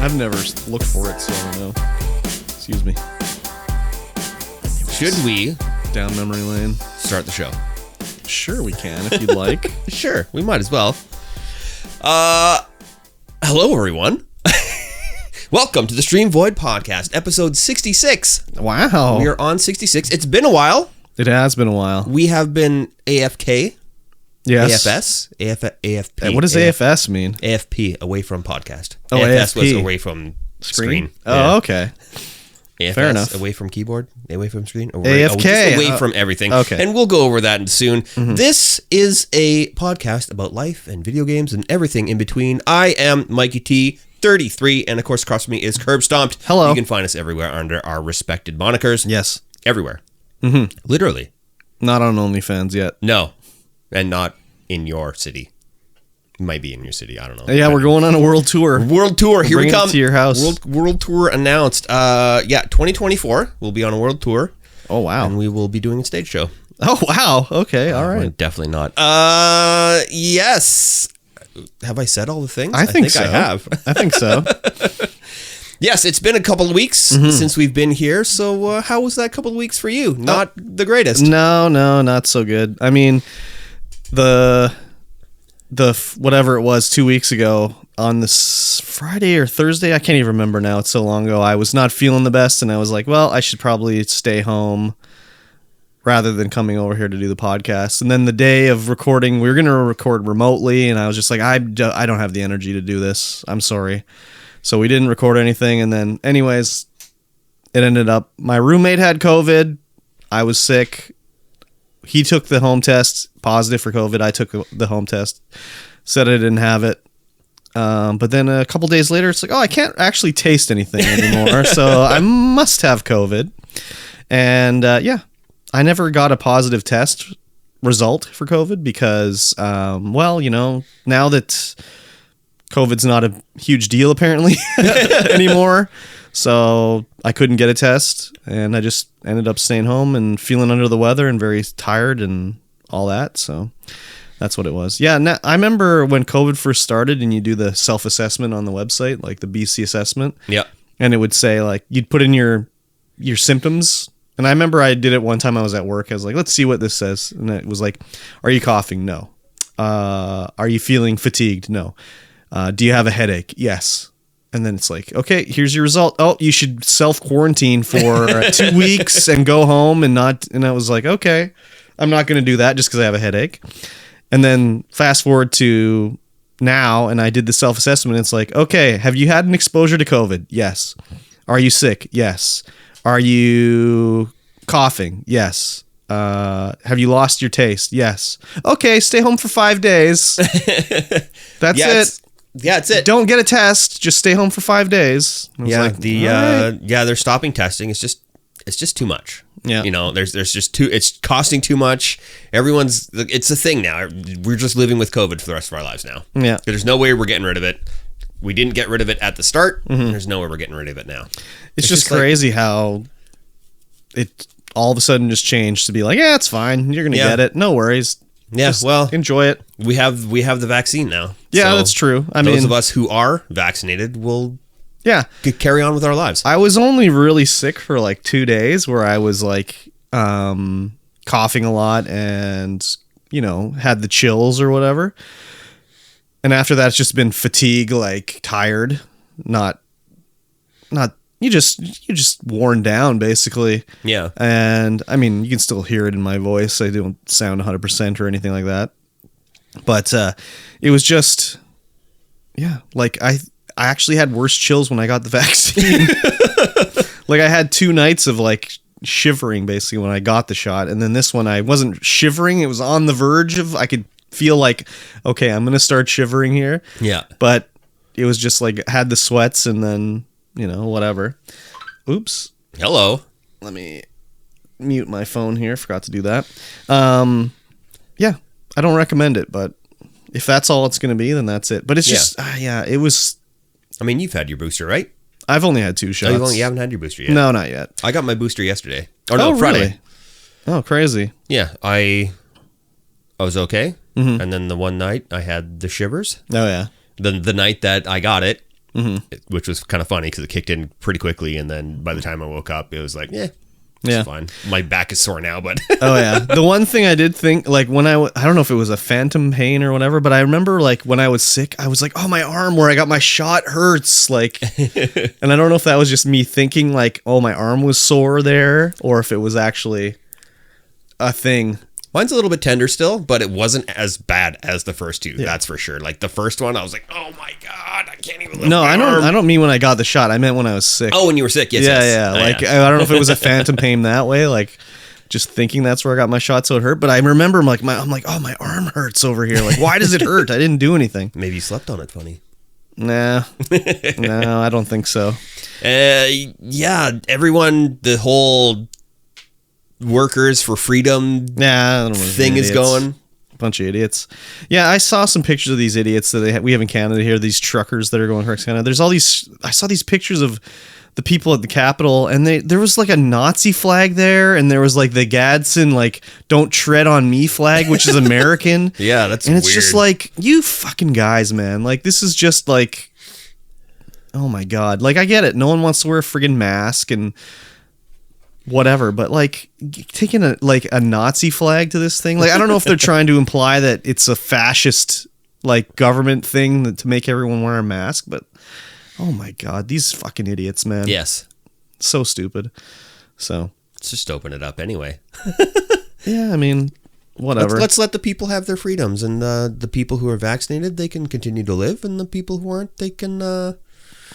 I've never looked for it, so I don't know. Excuse me. Should we Down memory lane. start the show? Sure, we can if you'd like. Sure, we might as well. Hello, everyone. Welcome to the StreamVoid podcast, episode 66. Wow. We are on 66. It's been a while. It has been a while. We have been AFK. Yes. AFS? AFP. What does AFS mean? AFP, away from podcast. Oh, AFS was AFP. away from screen. Oh, Yeah. okay. AFS, Fair enough. away from keyboard, away from screen, AFK. just away from everything. Okay. And we'll go over that soon. Mm-hmm. This is a podcast about life and video games and everything in between. I am MikeyT33, and of course, across from me is KurbStomped. Hello. You can find us everywhere under our respected monikers. Yes. Everywhere. Mm-hmm. Literally. Not on OnlyFans yet. No. And not in your city. Might be in your city. I don't know. Yeah, we're going on a world tour. World tour. Here we bringing it come. to your house. World tour announced. 2024. We'll be on a world tour. Oh, wow. And we will be doing a stage show. Oh, wow. Okay, all right. Definitely not. Yes. Have I said all the things? I think so. I have. I think so. Yes, it's been a couple of weeks since we've been here. So how was that couple of weeks for you? Not the greatest. No, not so good. I mean, the whatever it was 2 weeks ago on this Friday or Thursday, I can't even remember now. It's so long ago. I was not feeling the best, and I was like, well, I should probably stay home rather than coming over here to do the podcast. And then the day of recording, we were going to record remotely, and I was just like, I don't have the energy to do this. I'm sorry. So we didn't record anything, and then anyways, it ended up, my roommate had COVID. I was sick. He took the home test, positive for COVID. I took the home test, said I didn't have it. But then a couple days later, it's like, oh, I can't actually taste anything anymore. So I must have COVID. And I never got a positive test result for COVID because, now that COVID's not a huge deal apparently anymore. So I couldn't get a test, and I just ended up staying home and feeling under the weather and very tired and all that. So that's what it was. Yeah, I remember when COVID first started and you do the self-assessment on the website, like the BC assessment. Yeah. And it would say, like, you'd put in your symptoms. And I remember I did it one time I was at work. I was like, let's see what this says. And it was like, are you coughing? No. Are you feeling fatigued? No. Do you have a headache? Yes. And then it's like, okay, here's your result. Oh, you should self-quarantine for 2 weeks and go home and not. And I was like, okay, I'm not going to do that just because I have a headache. And then fast forward to now, and I did the self-assessment. It's like, okay, have you had an exposure to COVID? Yes. Are you sick? Yes. Are you coughing? Yes. Have you lost your taste? Yes. Okay, stay home for 5 days. That's it. Yeah, that's it. Don't get a test. Just stay home for 5 days. Yeah, like, they're stopping testing. It's just too much. Yeah. There's just too. It's costing too much. It's a thing now. We're just living with COVID for the rest of our lives now. Yeah. There's no way we're getting rid of it. We didn't get rid of it at the start. Mm-hmm. There's no way we're getting rid of it now. It's just crazy how it all of a sudden just changed to be like, yeah, it's fine. You're gonna get it. No worries. Yeah, just well, enjoy it. We have the vaccine now. Yeah, so that's true. I those mean, of us who are vaccinated will carry on with our lives. I was only really sick for like 2 days where I was like coughing a lot and, had the chills or whatever. And after that, it's just been fatigue, like tired, not you just worn down basically. Yeah. And I mean, you can still hear it in my voice. I don't sound 100% or anything like that. But it was just, like I actually had worse chills when I got the vaccine. Like I had 2 nights of like shivering basically when I got the shot. And then this one, I wasn't shivering. It was on the verge of, I could feel like, okay, I'm going to start shivering here. Yeah. But it was just like, had the sweats and then, whatever. Oops. Hello. Let me mute my phone here. Forgot to do that. Yeah, I don't recommend it, but if that's all it's going to be, then that's it. But it's just, it was. I mean, you've had your booster, right? I've only had 2 shots. Oh, you haven't had your booster yet? No, not yet. I got my booster yesterday. Oh, no, Friday. Really? Oh, crazy. Yeah, I was okay. Mm-hmm. And then the one night I had the shivers. Oh, yeah. The night that I got it, which was kind of funny because it kicked in pretty quickly. And then by the time I woke up, it was like, yeah. It's fine. My back is sore now, but oh yeah. The one thing I did think, like when I don't know if it was a phantom pain or whatever, but I remember like when I was sick, I was like, oh, my arm where I got my shot hurts, like, and I don't know if that was just me thinking like, oh, my arm was sore there, or if it was actually a thing. Mine's a little bit tender still, but it wasn't as bad as the first two. Yeah. That's for sure. Like the first one, I was like, "Oh my god, I can't even." No, I don't mean when I got the shot. I meant when I was sick. Oh, when you were sick, yes. Yeah. Like I don't know if it was a phantom pain that way, like just thinking that's where I got my shot, so it hurt. But I remember, I'm like, oh, my arm hurts over here. Like, why does it hurt? I didn't do anything. Maybe you slept on it funny. Nah, no, I don't think so. Yeah, everyone, the whole workers for freedom thing is going. Bunch of idiots. Yeah, I saw some pictures of these idiots that we have in Canada here, these truckers that are going across Canada. There's all these, I saw these pictures of the people at the Capitol, and there was like a Nazi flag there, and there was like the Gadsden like "Don't Tread on Me" flag, which is American. Yeah, that's and it's weird. Just like, you fucking guys, man. Like, this is just like, oh my god. Like, I get it. No one wants to wear a friggin' mask and whatever, but like taking a Nazi flag to this thing, like I don't know if they're trying to imply that it's a fascist like government thing to make everyone wear a mask, but oh my god, these fucking idiots, man. Yes, so stupid. So let's just open it up anyway. Yeah, I mean, whatever. Let's let the people have their freedoms, and the people who are vaccinated, they can continue to live, and the people who aren't, they can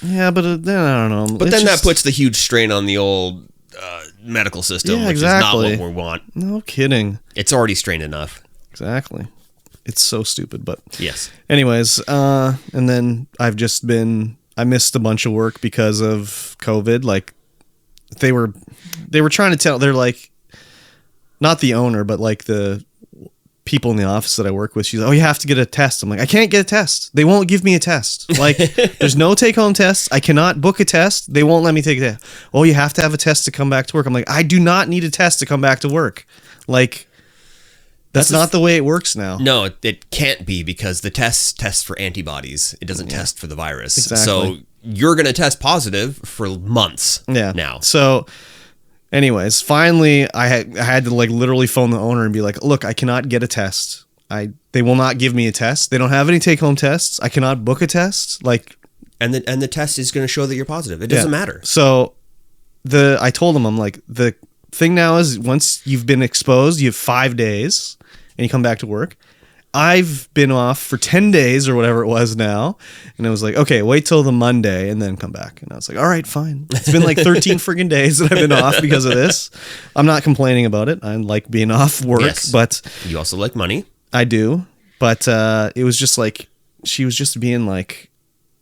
yeah, but then I don't know, but then that puts the huge strain on the old medical system, which is not what we want. No kidding. It's already strained enough. Exactly. It's so stupid, but yes. Anyways, and then I missed a bunch of work because of COVID. Like they were trying to tell, they're like, not the owner, but like the people in the office that I work with, she's like, oh, you have to get a test. I'm like, I can't get a test. They won't give me a test. Like, there's no take-home tests. I cannot book a test. They won't let me take a test. Oh, you have to have a test to come back to work. I'm like, I do not need a test to come back to work. Like, that's not the way it works now. No, it can't be, because the test for antibodies. It doesn't test for the virus. Exactly. So you're going to test positive for months now. So anyways, finally, I had to like literally phone the owner and be like, look, I cannot get a test. They will not give me a test. They don't have any take-home tests. I cannot book a test. Like, and the test is going to show that you're positive. It doesn't matter. So I told them, I'm like, the thing now is once you've been exposed, you have 5 days and you come back to work. I've been off for 10 days or whatever it was now. And I was like, okay, wait till the Monday and then come back. And I was like, all right, fine. It's been like 13 friggin' days that I've been off because of this. I'm not complaining about it. I like being off work, but you also like money. I do. But it was just like, she was just being like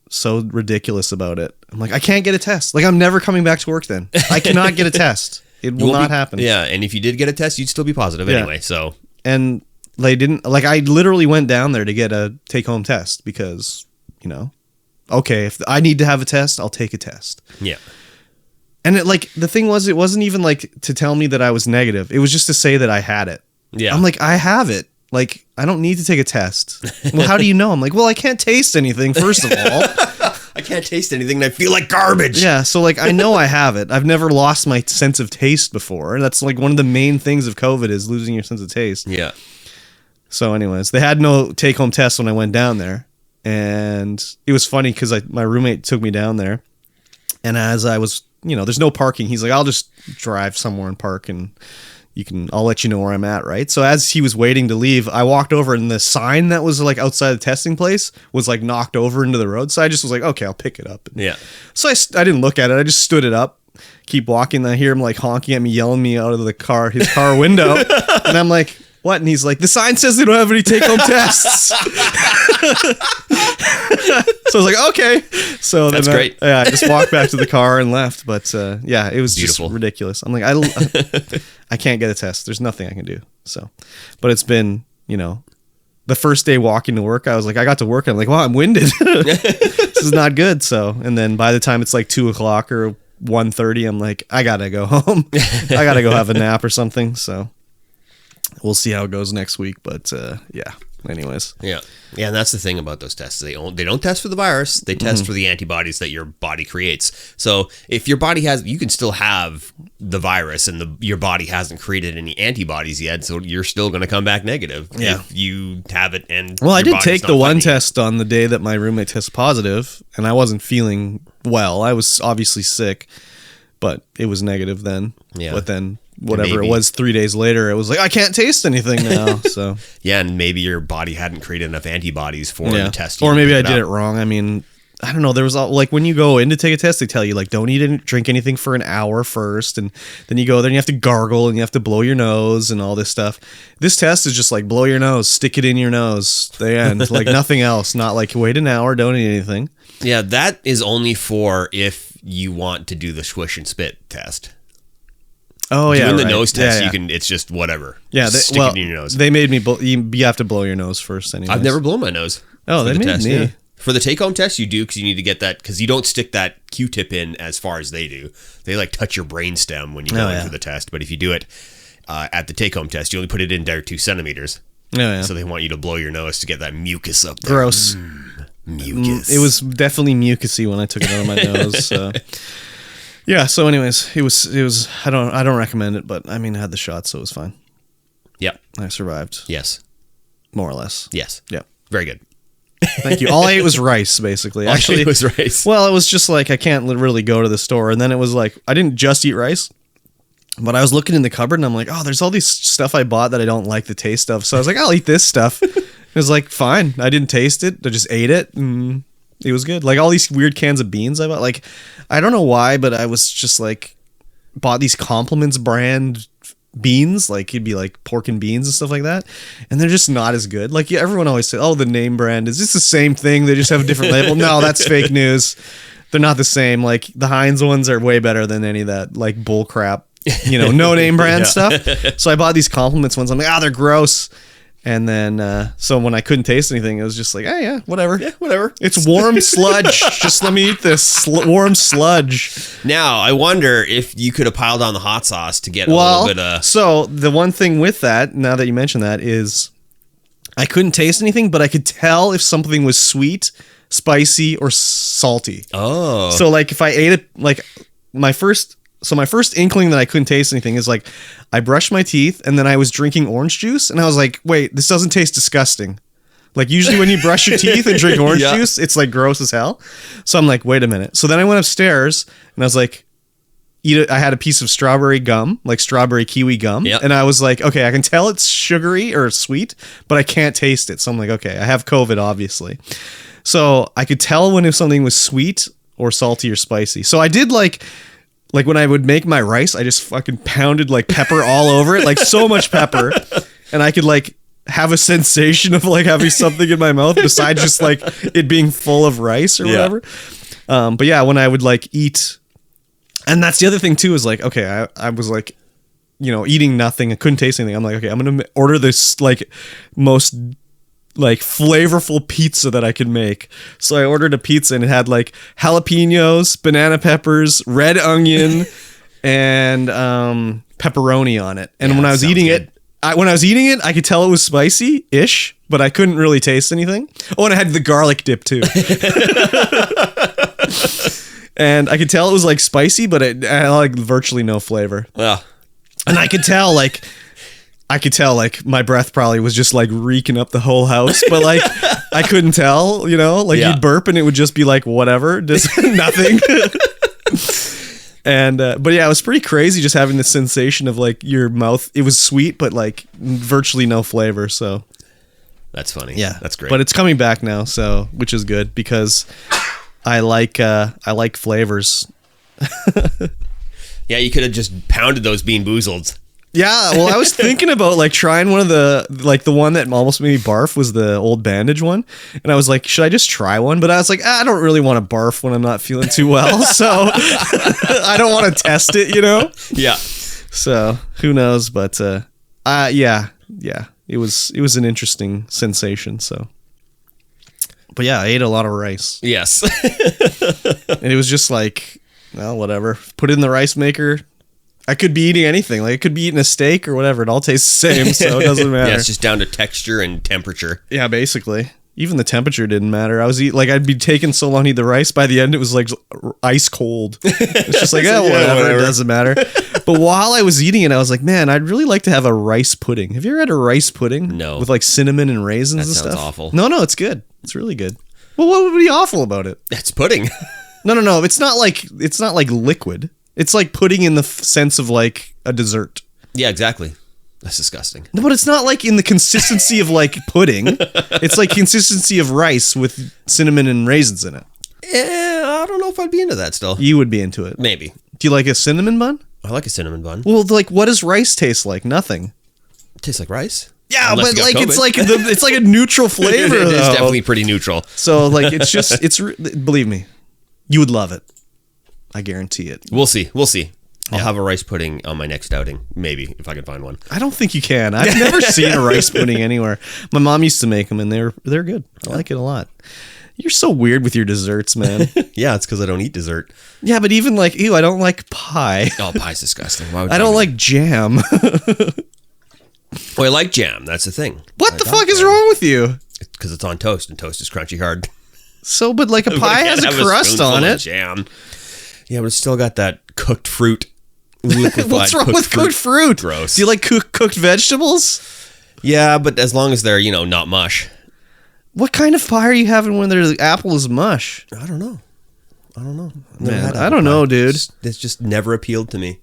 so ridiculous about it. I'm like, I can't get a test. Like, I'm never coming back to work then. I cannot get a test. It will not happen. Yeah. And if you did get a test, you'd still be positive anyway. So, and they didn't, like, I literally went down there to get a take-home test because, okay, if I need to have a test, I'll take a test. Yeah. And the thing was, it wasn't even like to tell me that I was negative. It was just to say that I had it. Yeah. I'm like, I have it. Like, I don't need to take a test. Well, how do you know? I'm like, well, I can't taste anything, first of all. I can't taste anything and I feel like garbage. Yeah, so like, I know I have it. I've never lost my sense of taste before. That's like one of the main things of COVID is losing your sense of taste. Yeah. So anyways, they had no take-home test when I went down there. And it was funny because my roommate took me down there. And as I was, there's no parking. He's like, I'll just drive somewhere and park and I'll let you know where I'm at, right? So as he was waiting to leave, I walked over and the sign that was like outside the testing place was like knocked over into the road. So I just was like, okay, I'll pick it up. Yeah. So I didn't look at it. I just stood it up, keep walking. And I hear him like honking at me, yelling me out of his car window. And I'm like, what? And he's like, the sign says they don't have any take-home tests. So I was like, okay. So that's great. I just walked back to the car and left. But yeah, it was beautiful. Just ridiculous. I'm like, I can't get a test. There's nothing I can do. So, but it's been, the first day walking to work, I was like, I got to work. And I'm like, wow, I'm winded. This is not good. So, and then by the time it's like 2:00 or 1:30, I'm like, I gotta go home. I gotta go have a nap or something. So we'll see how it goes next week. But yeah. anyways. Yeah, and that's the thing about those tests. They don't test for the virus. They test for the antibodies that your body creates. So if your body you can still have the virus, and your body hasn't created any antibodies yet. So you're still going to come back negative if you have it. And well, I did take the one test on the day that my roommate tested positive, and I wasn't feeling well. I was obviously sick, but it was negative then. Yeah, but then. Whatever it was 3 days later, it was like, I can't taste anything now. So yeah, and maybe your body hadn't created enough antibodies for the test. Or maybe I did it wrong. I mean, I don't know. There was like when you go in to take a test, they tell you like don't eat and drink anything for an hour first, and then you go there and you have to gargle and you have to blow your nose and all this stuff. This test is just like blow your nose, stick it in your nose, the end, like nothing else. Not like wait an hour, don't eat anything. Yeah, that is only for if you want to do the swish and spit test. Oh yeah, doing the nose test, you can. It's just whatever. Yeah, stick it in your nose. They made me. You have to blow your nose first. Anyway, I've never blown my nose. Oh, they made me. Yeah. For the take-home test, you do because you need to get that because you don't stick that Q-tip in as far as they do. They like touch your brainstem when you go in for the test. But if you do it at the take-home test, you only put it in there 2 centimeters. Oh yeah. So they want you to blow your nose to get that mucus up there. Gross. Mucus. It was definitely mucusy when I took it out of my nose. So. Yeah, so anyways, it was I don't recommend it, but I mean I had the shot, so it was fine. Yep. I survived. Yes. More or less. Yes. Yeah. Very good. Thank you. All I ate was rice, basically. Actually, it was rice. Well, it was just like I can't really go to the store, and then it was like I didn't just eat rice, but I was looking in the cupboard and I'm like, oh, there's all these stuff I bought that I don't like the taste of, so I was like, I'll eat this stuff. It was like fine. I didn't taste it. I just ate it. And it was good. Like all these weird cans of beans I bought. Like I don't know why, but I was just like bought these Compliments brand beans. Like it'd be like pork and beans and stuff like that, and they're just not as good. Like everyone always says, "Oh, the name brand is just the same thing. They just have a different label." No, that's fake news. They're not the same. Like the Heinz ones are way better than any of that like bull crap. No name brand stuff. So I bought these Compliments ones. I'm like, they're gross. And then, so when I couldn't taste anything, it was just like, oh, yeah, whatever. Yeah, whatever. It's warm sludge. Just let me eat this warm sludge. Now, I wonder if you could have piled on the hot sauce to get a little bit of... So the one thing with that, now that you mention that, is I couldn't taste anything, but I could tell if something was sweet, spicy, or salty. Oh. So, like, if I ate it, like, my first inkling that I couldn't taste anything is like I brushed my teeth and then I was drinking orange juice and I was like, wait, this doesn't taste disgusting. Like usually when you brush your teeth and drink orange juice, it's like gross as hell. So I'm like, wait a minute. So then I went upstairs and I was like, I had a piece of strawberry gum, like strawberry kiwi gum. Yep. And I was like, okay, I can tell it's sugary or sweet, but I can't taste it. So I'm like, okay, I have COVID, obviously. So I could tell when if something was sweet or salty or spicy. So I did like when I would make my rice, I just fucking pounded like pepper all over it, like so much pepper. And I could like have a sensation of like having something in my mouth besides just like it being full of rice or whatever. But yeah, when I would like eat, and that's the other thing too, is like, okay, I was like, eating nothing. I couldn't taste anything. I'm like, okay, I'm going to order this like most like flavorful pizza that I could make. So I ordered a pizza and it had like jalapenos, banana peppers, red onion, and pepperoni on it. And when I was eating it, I could tell it was spicy-ish, but I couldn't really taste anything. Oh, and I had the garlic dip too. And I could tell it was like spicy, but it had like virtually no flavor. Yeah. And I could tell like my breath probably was just like reeking up the whole house, but like I couldn't tell, you'd burp and it would just be like whatever, just nothing. And but yeah, it was pretty crazy just having the sensation of like your mouth. It was sweet, but like virtually no flavor. So that's funny. Yeah, that's great. But it's coming back now, so which is good because I like flavors. Yeah, you could have just pounded those Bean Boozled. Yeah, well, I was thinking about like trying one of the one that almost made me barf was the Old Bandage one, and I was like, should I just try one? But I was like, I don't really want to barf when I'm not feeling too well, so I don't want to test it, Yeah. So who knows? But yeah, it was an interesting sensation. So, but yeah, I ate a lot of rice. Yes. And it was just like, well, whatever. Put it in the rice maker. I could be eating anything. Like, I could be eating a steak or whatever. It all tastes the same, so it doesn't matter. Yeah, it's just down to texture and temperature. Yeah, basically. Even the temperature didn't matter. I'd be taking so long to eat the rice. By the end, it was like ice cold. It's just like, whatever. It doesn't matter. But while I was eating it, I was like, man, I'd really like to have a rice pudding. Have you ever had a rice pudding? No. With like cinnamon and raisins and That stuff? sounds awful. No, it's good. It's really good. Well, what would be awful about it? It's pudding. No. It's not like liquid. It's like pudding in the sense of like a dessert. Yeah, exactly. That's disgusting. No, but it's not like in the consistency of like pudding. It's like consistency of rice with cinnamon and raisins in it. Yeah, I don't know if I'd be into that still. You would be into it. Maybe. Do you like a cinnamon bun? I like a cinnamon bun. Well, like, what does rice taste like? Nothing. It tastes like rice. Yeah, Unless but you got like COVID. it's like a neutral flavor. It is though. definitely pretty neutral. So like believe me, you would love it. I guarantee it. We'll see. I'll have a rice pudding on my next outing, maybe, if I can find one. I don't think you can. I've never seen a rice pudding anywhere. My mom used to make them, and they're good. I like it a lot. You're so weird with your desserts, man. Yeah, it's because I don't eat dessert. Yeah, but even like, I don't like pie. Oh, pie's disgusting. Why would I don't like jam. Well, I like jam. That's the thing. What the fuck is wrong with you? Because it's on toast, and toast is crunchy hard. So, but like a pie has a crust on it. Jam. Yeah, but it's still got that cooked fruit. What's wrong with cooked fruit? Gross. Do you like cooked vegetables? Yeah, but as long as they're, not mush. What kind of pie are you having when the apple is mush? I don't know. Man, I don't know, dude. It's just never appealed to me.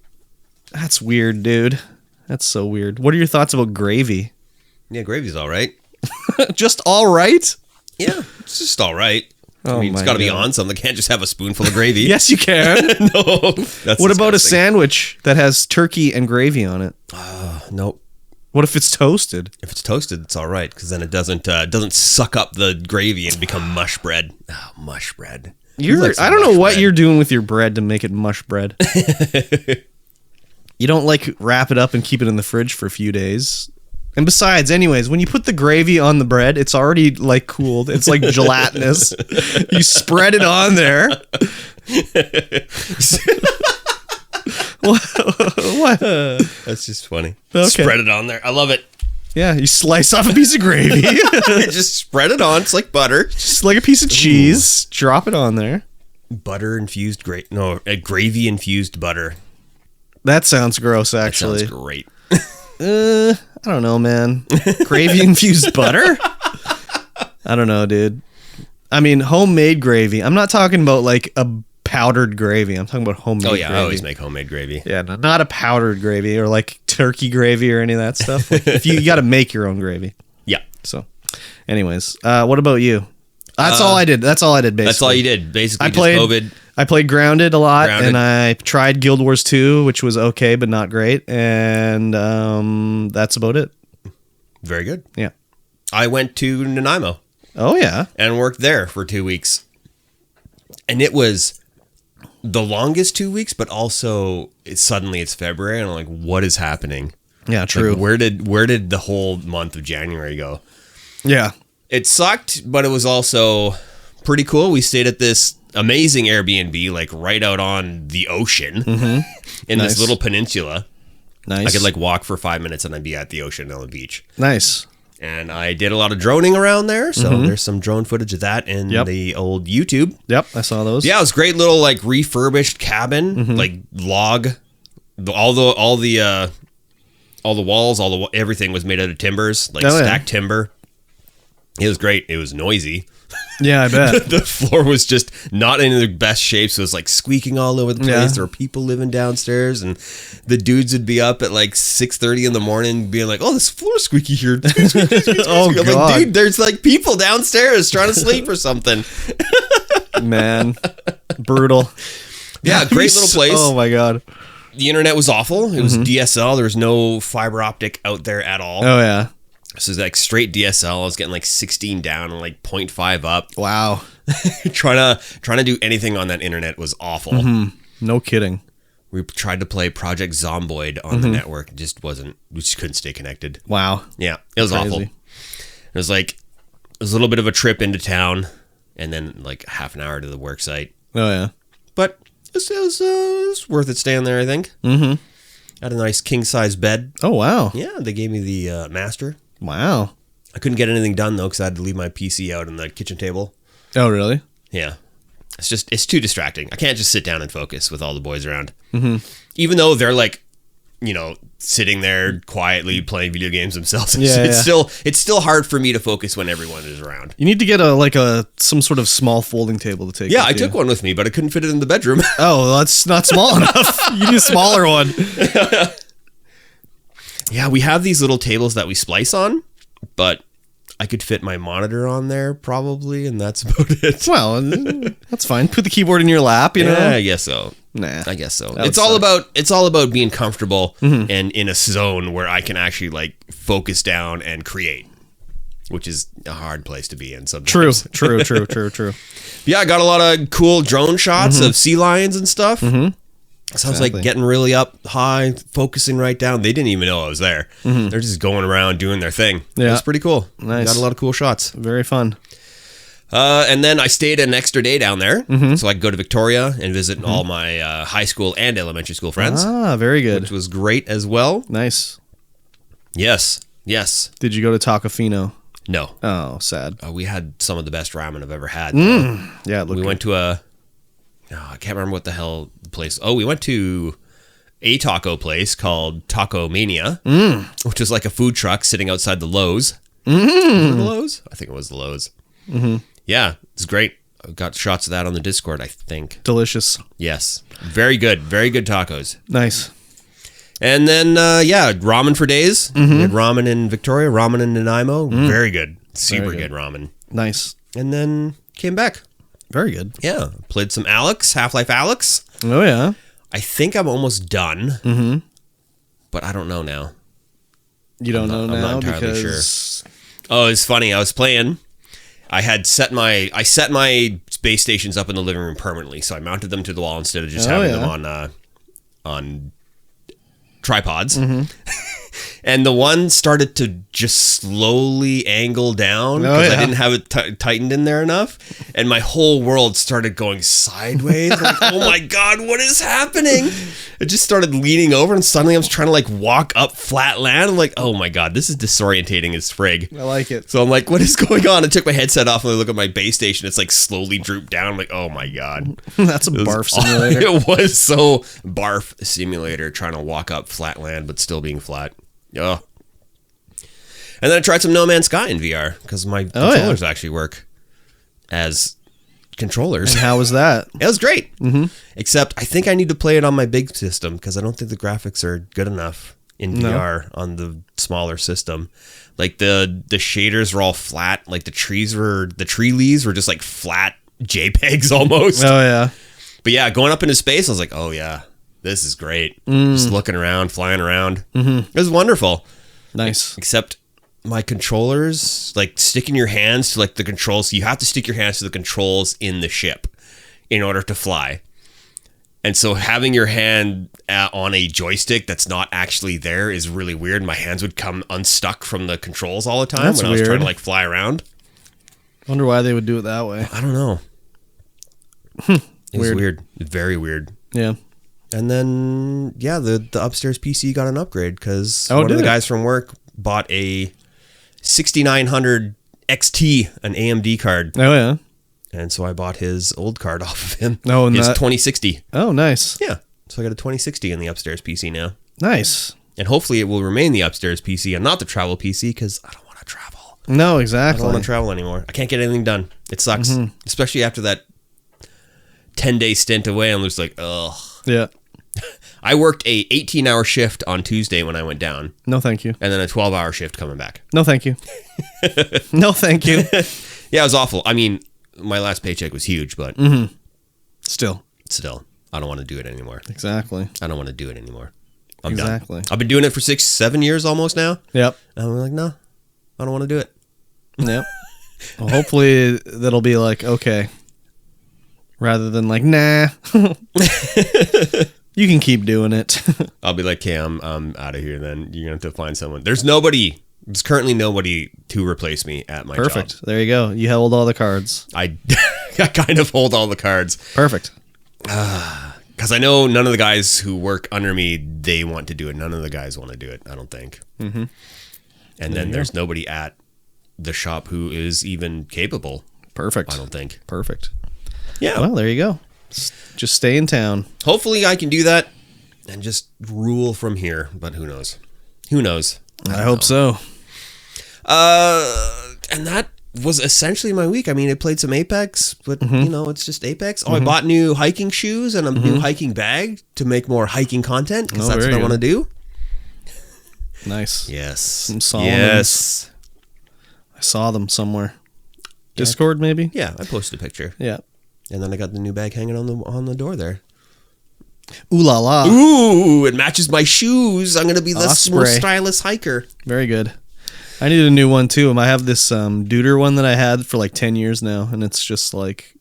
That's weird, dude. That's so weird. What are your thoughts about gravy? Yeah, gravy's all right. Just all right? Yeah, it's just all right. Oh, it's got to be on something. I can't just have a spoonful of gravy. Yes, you can. No. That's what about a disgusting. sandwich that has turkey and gravy on it? Nope. What if it's toasted? If it's toasted, it's all right because then it doesn't suck up the gravy and become mush bread. Oh, mush bread. I don't know what you're doing with your bread to make it mush bread. You don't like wrap it up and keep it in the fridge for a few days. And besides, anyways, when you put the gravy on the bread, it's already like cooled. It's like gelatinous. You spread it on there. What? That's just funny. Okay. Spread it on there. I love it. Yeah, you slice off a piece of gravy. Just spread it on. It's like butter. Just like a piece of cheese. Drop it on there. Butter infused gravy infused butter. That sounds gross, actually. That sounds great. I don't know, man. Gravy infused butter? I don't know, dude. I mean, homemade gravy. I'm not talking about like a powdered gravy. I'm talking about homemade gravy. I always make homemade gravy. Yeah, not a powdered gravy or like turkey gravy or any of that stuff. Like, if you got to make your own gravy. Yeah. So, anyways, what about you? That's all I did. That's all I did, basically. That's all you did, basically. COVID. I played Grounded a lot, and I tried Guild Wars 2, which was okay, but not great. And that's about it. Very good. Yeah. I went to Nanaimo. Oh, yeah. And worked there for 2 weeks. And it was the longest 2 weeks, but also suddenly it's February, and I'm like, what is happening? Yeah, true. Like, where did the whole month of January go? Yeah. It sucked, but it was also pretty cool. We stayed at this amazing Airbnb, like right out on the ocean in this little peninsula. Nice. I could like walk for 5 minutes and I'd be at the ocean on the beach. Nice. And I did a lot of droning around there. So there's some drone footage of that in the old YouTube. Yep, I saw those. Yeah, it was a great little like refurbished cabin, like log. All the walls, everything was made out of timbers, like stacked timber. It was great. It was noisy. Yeah, I bet. The floor was just not in the best shape, so it was like squeaking all over the place. Yeah. There were people living downstairs, and the dudes would be up at like 6:30 in the morning being like, oh, this floor's squeaky here. Oh, I'm God. like, dude, there's like people downstairs trying to sleep or something. Man. Brutal. Yeah, great little place. Oh, my God. The internet was awful. It was DSL. There was no fiber optic out there at all. Oh, yeah. So it was like straight DSL. I was getting like 16 down and like 0.5 up. Wow. trying to do anything on that internet was awful. No kidding. We tried to play Project Zomboid on the network. It just wasn't. We just couldn't stay connected. Wow. Yeah, it was awful. It was like a little bit of a trip into town, and then like half an hour to the work site. Oh, yeah. But it was worth it staying there, I think. Had a nice king-size bed. Oh, wow. Yeah, they gave me the master. Wow. I couldn't get anything done, though, because I had to leave my PC out on the kitchen table. Oh, really? Yeah. It's too distracting. I can't just sit down and focus with all the boys around. Mm-hmm. Even though they're like, sitting there quietly playing video games themselves. It's still hard for me to focus when everyone is around. You need to get some sort of small folding table to take. Yeah, I took one with me, but I couldn't fit it in the bedroom. Oh, that's not small enough. You need a smaller one. Yeah, we have these little tables that we splice on, but I could fit my monitor on there probably, and that's about it. Well, that's fine. Put the keyboard in your lap, you know? Yeah, I guess so. Nah. I guess so. It's all about being comfortable and in a zone where I can actually like focus down and create, which is a hard place to be in sometimes. True. Yeah, I got a lot of cool drone shots of sea lions and stuff. Sounds like getting really up high, focusing right down. They didn't even know I was there. They're just going around doing their thing. Yeah. It was pretty cool. Nice. Got a lot of cool shots. Very fun. And then I stayed an extra day down there, so I could go to Victoria and visit all my high school and elementary school friends. Ah, very good. Which was great as well. Nice. Yes. Did you go to Tacofino? No. Oh, sad. We had some of the best ramen I've ever had. Yeah, it looked good. Went to I can't remember what the hell the place. Oh, we went to a taco place called Taco Mania, which was like a food truck sitting outside the Lowe's. Was it the Lowe's? I think it was the Lowe's. Yeah, it's great. I got shots of that on the Discord, I think. Delicious. Yes. Very good tacos. Nice. And then, ramen for days. We had ramen in Victoria, ramen in Nanaimo. Very good. Super good ramen. Nice. And then came back. Very good. Yeah. Played some Half-Life Alyx. Oh, yeah. I think I'm almost done. But I don't know now. You don't know now? I'm not entirely sure. Oh, it's funny. I was playing. I set my base stations up in the living room permanently, so I mounted them to the wall instead of just having them on tripods. And the one started to just slowly angle down because I didn't have it tightened in there enough, and my whole world started going sideways. Like, oh my god, what is happening? It just started leaning over, and suddenly I was trying to like walk up flat land. I'm like, oh my god, this is disorientating as frig. I like it. So I'm like, what is going on? I took my headset off and I look at my base station. It's like slowly drooped down. I'm like, oh my god. That's a barf simulator. It was so barf simulator, trying to walk up flat land but still being flat. Oh. And then I tried some No Man's Sky in VR because my controllers actually work as controllers. And how was that? It was great. Except I think I need to play it on my big system because I don't think the graphics are good enough in VR on the smaller system. Like the shaders were all flat. Like the tree leaves were just like flat JPEGs almost. Oh yeah. But yeah, going up into space, I was like, oh yeah, this is great. Just looking around, flying around. It was wonderful. Nice. Except my controllers, like sticking your hands to like the controls. You have to stick your hands to the controls in the ship in order to fly. And so having your hand on a joystick that's not actually there is really weird. My hands would come unstuck from the controls all the time when I was trying to like fly around. Wonder why they would do it that way. I don't know. It was weird. Very weird. Yeah. And then, yeah, the upstairs PC got an upgrade because one of the guys from work bought a 6900 XT, an AMD card. Oh, yeah. And so I bought his old card off of him. Oh, his 2060. Oh, nice. Yeah. So I got a 2060 in the upstairs PC now. Nice. And hopefully it will remain the upstairs PC and not the travel PC because I don't want to travel. No, exactly. I don't want to travel anymore. I can't get anything done. It sucks. Especially after that 10-day stint away. I'm just like, ugh. Yeah. I worked a 18-hour shift on Tuesday when I went down. No, thank you. And then a 12-hour shift coming back. No, thank you. No, thank you. Yeah, it was awful. I mean, my last paycheck was huge, but Still, I don't want to do it anymore. Exactly. I don't want to do it anymore. I'm exactly. done. I've been doing it for 6-7 years almost now. Yep. And I'm like, no, I don't want to do it. Yep. Well, hopefully that'll be like, okay. Rather than like, nah. You can keep doing it. I'll be like, okay, I'm out of here then. You're going to have to find someone. There's currently nobody to replace me at my job. Perfect. There you go. You held all the cards. I kind of hold all the cards. Perfect. Because I know none of the guys who work under me, they want to do it. None of the guys want to do it, I don't think. Mm-hmm. And then there's nobody at the shop who is even capable. Perfect. I don't think. Perfect. Yeah. Well, there you go. Just stay in town. Hopefully I can do that and just rule from here. But who knows? Who knows? I hope so. And that was essentially my week. I mean, I played some Apex, but it's just Apex. Oh, I bought new hiking shoes and a new hiking bag to make more hiking content because that's what I want to do. Nice. Yes. Some Solomons. Yes. I saw them somewhere. Discord, maybe? Yeah, I posted a picture. Yeah. And then I got the new bag hanging on the door there. Ooh la la. Ooh, it matches my shoes. I'm going to be the Osprey. most stylish hiker. Very good. I need a new one too. I have this Duder one that I had for like 10 years now, and it's just like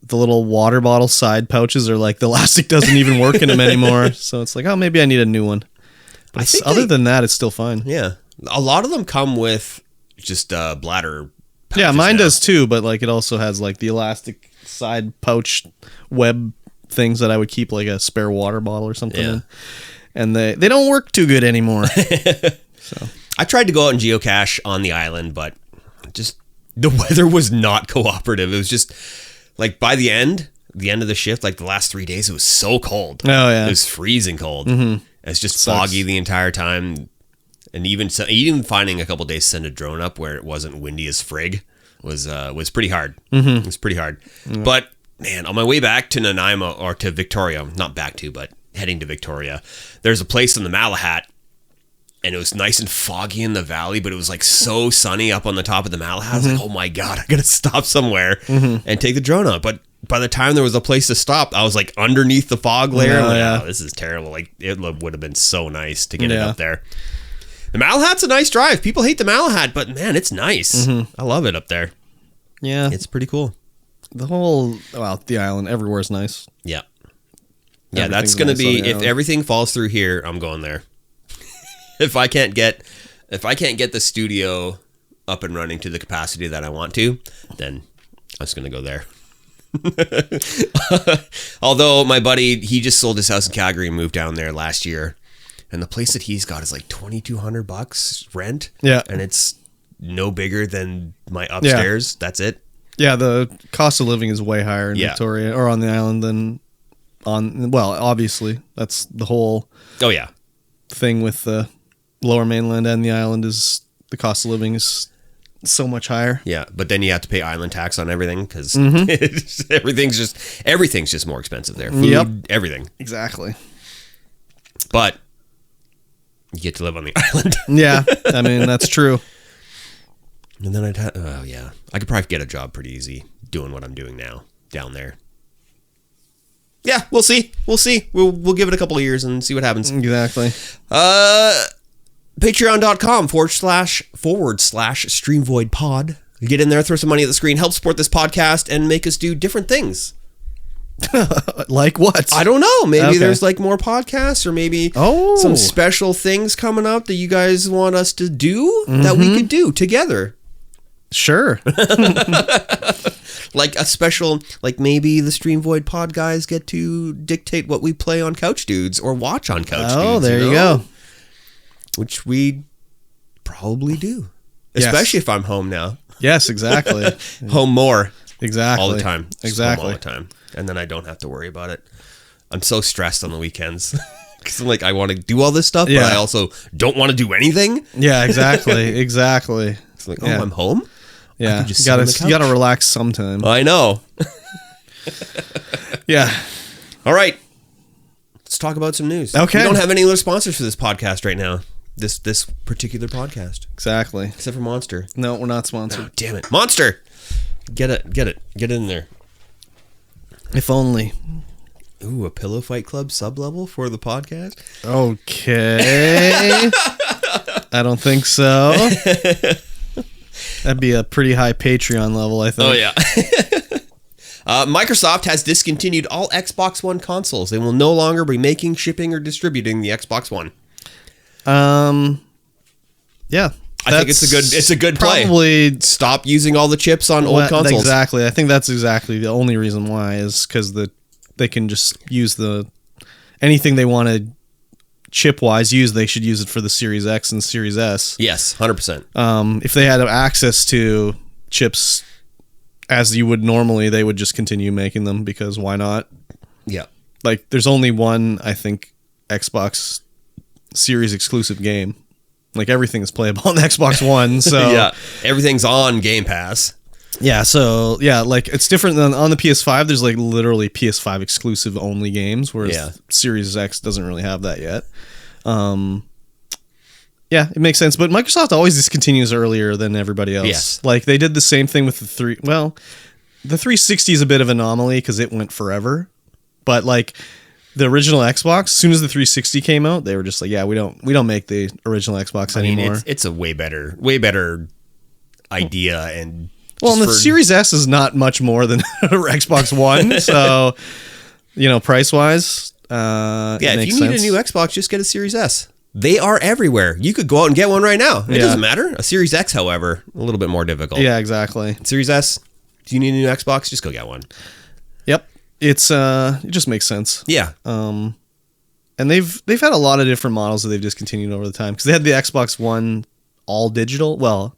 the little water bottle side pouches are like the elastic doesn't even work in them anymore. So it's like, oh, maybe I need a new one. But other than that, it's still fine. Yeah. A lot of them come with just bladder pouches. Yeah, mine does too, but like it also has like the elastic side pouch web things that I would keep like a spare water bottle or something in. And they don't work too good anymore. So I tried to go out and geocache on the island, but just the weather was not cooperative. It was just like by the end of the shift, like the last 3 days, it was so cold. Oh yeah, it was freezing cold. It's just Sucks. foggy the entire time, and even finding a couple days to send a drone up where it wasn't windy as frig was pretty hard. It was pretty hard. But man, on my way back to Nanaimo or to Victoria, not back to, but heading to Victoria, there's a place in the Malahat. And it was nice and foggy in the valley, but it was like so sunny up on the top of the Malahat. I was like, oh my God, I gotta stop somewhere and take the drone out. But by the time there was a place to stop, I was like underneath the fog layer. Oh, this is terrible. Like it would have been so nice to get it up there. The Malahat's a nice drive. People hate the Malahat, but man, it's nice. I love it up there. Yeah. It's pretty cool. The island, everywhere's nice. Yeah. Yeah, that's going to be, if everything falls through here, I'm going there. If I can't get the studio up and running to the capacity that I want to, then I'm just going to go there. Although my buddy, he just sold his house in Calgary and moved down there last year. And the place that he's got is like $2,200 rent. Yeah. And it's no bigger than my upstairs. Yeah. That's it. Yeah, the cost of living is way higher in Victoria or on the island than obviously. That's the whole thing with the Lower Mainland and the island is the cost of living is so much higher. Yeah, but then you have to pay island tax on everything because everything's just more expensive there. Food, everything. Exactly. But you get to live on the island. Yeah, I mean, that's true. And then I could probably get a job pretty easy doing what I'm doing now down there. Yeah, we'll see. We'll give it a couple of years and see what happens. Exactly. Patreon.com//StreamVoid pod. Get in there, throw some money at the screen, help support this podcast, and make us do different things. Like what? I don't know. Maybe there's like more podcasts or maybe some special things coming up that you guys want us to do that we could do together. Sure. Like a special, like maybe the StreamVoid pod guys get to dictate what we play on Couch Dudes or watch on Couch Dudes. Oh, there you go. Which we probably do. Especially if I'm home now. Yes, exactly. Home more. Exactly. All the time. Exactly. All the time. And then I don't have to worry about it. I'm so stressed on the weekends. Because I'm like, I want to do all this stuff, but I also don't want to do anything. Yeah, exactly. Exactly. It's like, I'm home? Yeah, you gotta relax sometime. I know. Yeah. All right. Let's talk about some news. Okay. We don't have any other sponsors for this podcast right now. This particular podcast. Exactly. Except for Monster. No, we're not sponsored. Oh, damn it. Monster! Get it in there. If only. Ooh, a Pillow Fight Club sub-level for the podcast? Okay. I don't think so. That'd be a pretty high Patreon level, I think. Oh, yeah. Microsoft has discontinued all Xbox One consoles. They will no longer be making, shipping, or distributing the Xbox One. Yeah. I think it's a good play. Probably stop using all the chips on old consoles. Exactly. I think that's exactly the only reason why is because the they can just use anything they want to chip wise use. They should use it for the Series X and Series S. Yes, 100%. If they had access to chips as you would normally, they would just continue making them, because why not? Yeah. Like, there's only one, I think, Xbox Series exclusive game. Like, everything is playable on the Xbox One, so... Yeah, everything's on Game Pass. Yeah, so, yeah, like, it's different than on the PS5. There's, like, literally PS5 exclusive only games, whereas Series X doesn't really have that yet. Yeah, it makes sense. But Microsoft always discontinues earlier than everybody else. Yes. Like, they did the same thing with the 360 is a bit of an anomaly because it went forever. But, like, the original Xbox, as soon as the 360 came out, they were just like, yeah, we don't make the original Xbox anymore. It's a way better idea. And well, and the Series S is not much more than Xbox One. So, price-wise, if you need a new Xbox, just get a Series S. They are everywhere. You could go out and get one right now. It doesn't matter. A Series X, however, a little bit more difficult. Yeah, exactly. Series S, do you need a new Xbox? Just go get one. Yep. It just makes sense. Yeah. And they've had a lot of different models that they've discontinued over the time, because they had the Xbox One all digital. Well,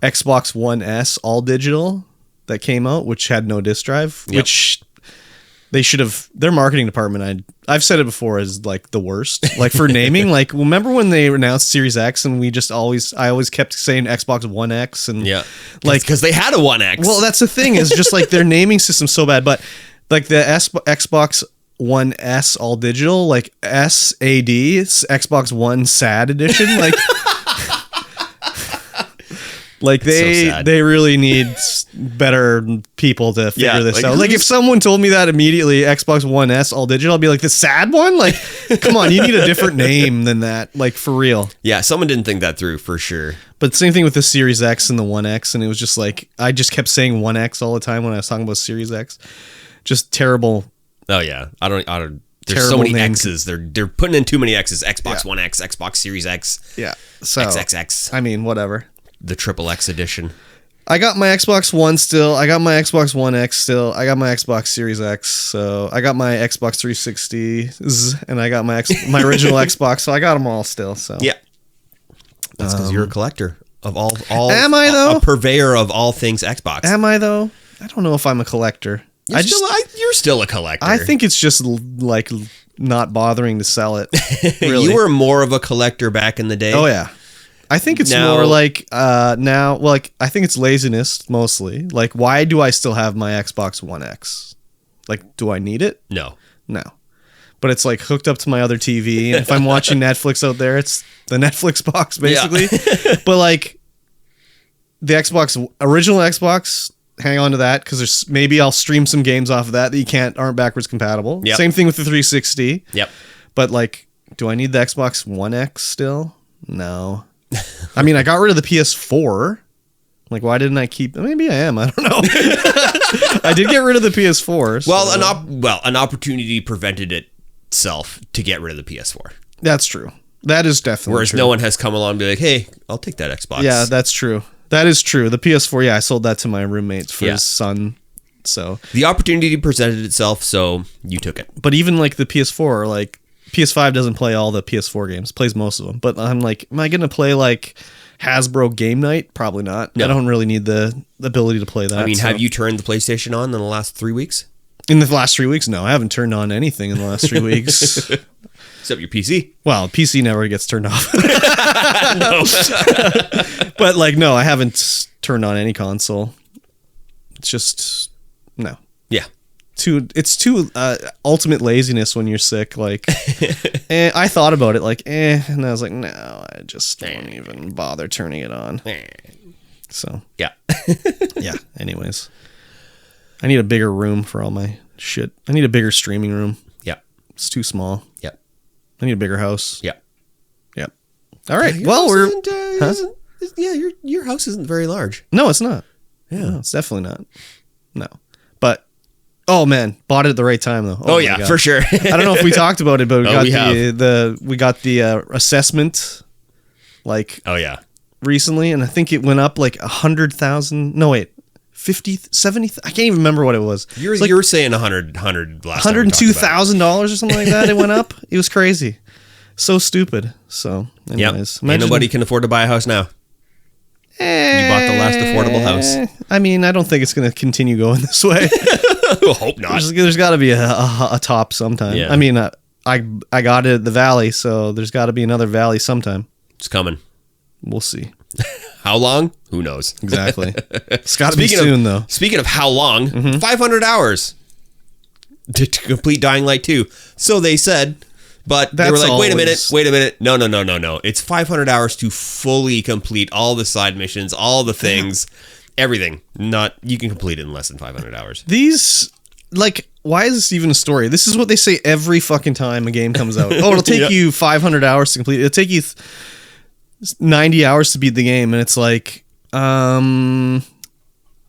Xbox One S all digital that came out, which had no disc drive, which they should have. Their marketing department, I've said it before, is like the worst. Like, for naming, like, remember when they announced Series X and I always kept saying Xbox One X, and like, because they had a One X. Well, that's the thing, is just like their naming system's so bad. But like the Xbox One S all digital, like SAD, Xbox One Sad Edition, like. Like, they really need better people to figure this out. Like, if someone told me that immediately, Xbox One S all digital, I'd be like, the sad one? Like, come on, you need a different name than that. Like, for real. Yeah, someone didn't think that through, for sure. But same thing with the Series X and the One X, and it was just like, I just kept saying One X all the time when I was talking about Series X. Just terrible. Oh, yeah. I don't. There's so many X's. They're putting in too many X's. Xbox One X, Xbox Series X. Yeah. So, XXX. I mean, whatever. The XXX edition. I got my Xbox One still. I got my Xbox One X still. I got my Xbox Series X. So I got my Xbox 360s, and I got my original Xbox. So I got them all still. So yeah, that's because you're a collector of all. Am I though? A purveyor of all things Xbox. Am I though? I don't know if I'm a collector. You're still a collector. I think it's just like not bothering to sell it. Really. You were more of a collector back in the day. Oh yeah. I think it's more like now. Well, like, I think it's laziness mostly. Like, why do I still have my Xbox One X? Like, do I need it? No. But it's like hooked up to my other TV, and if I'm watching Netflix out there, it's the Netflix box basically. Yeah. But like, the original Xbox, hang on to that, because maybe I'll stream some games off of that aren't backwards compatible. Yep. Same thing with the 360. Yep. But like, do I need the Xbox One X still? No. I mean, I got rid of the PS4. Like, why didn't I keep? Maybe I am. I don't know. I did get rid of the PS4. So. Well, an opportunity prevented itself to get rid of the PS4. That's true. That is definitely Whereas true. no one has come along and be like, hey, I'll take that Xbox. Yeah, that's true. That is true. The PS4, I sold that to my roommate for his son. So the opportunity presented itself, so you took it. But even like the PS4, like, PS5 doesn't play all the PS4 games. It plays most of them. But I'm like, am I going to play like Hasbro Game Night? Probably not. No. I don't really need the ability to play that. I mean, have you turned the PlayStation on in the last 3 weeks? In the last 3 weeks? No, I haven't turned on anything in the last 3 weeks. Except your PC. Well, PC never gets turned off. No. But like, no, I haven't turned on any console. It's just, no. Yeah. It's too ultimate laziness when you're sick. Like, I thought about it, like, and I was like, no, I just won't even bother turning it on. So yeah. Yeah. Anyways, I need a bigger room for all my shit. I need a bigger streaming room. Yeah. It's too small. Yeah. I need a bigger house. Yeah. Yep. All right. Yeah, well, your house isn't very large. No, it's not. Yeah. No, it's definitely not. No. But oh man, bought it at the right time though. Oh yeah, for sure. I don't know if we talked about it, but we got the assessment, like, oh yeah, recently, and I think it went up like 100,000. No wait, 50, 70. I can't even remember what it was. You It's like were saying 100 last time we talked about it. $102,000 or something like that. It went up. It was crazy. So stupid. So, anyways, Yep. Nobody can afford to buy a house now. You bought the last affordable house. I mean, I don't think it's going to continue going this way. I hope not. There's got to be a top sometime. Yeah. I mean, I got it at the Valley, so there's got to be another Valley sometime. It's coming. We'll see. How long? Who knows? Exactly. It's got to be soon, though. Speaking of how long, 500 hours to complete Dying Light 2. So they said, but they were That's like, wait a always- minute. No. It's 500 hours to fully complete all the side missions, all the things, everything. You can complete it in less than 500 hours. These, like, why is this even a story? This is what they say every fucking time a game comes out. Oh, it'll take you 500 hours to complete. It'll take you 90 hours to beat the game, and it's like,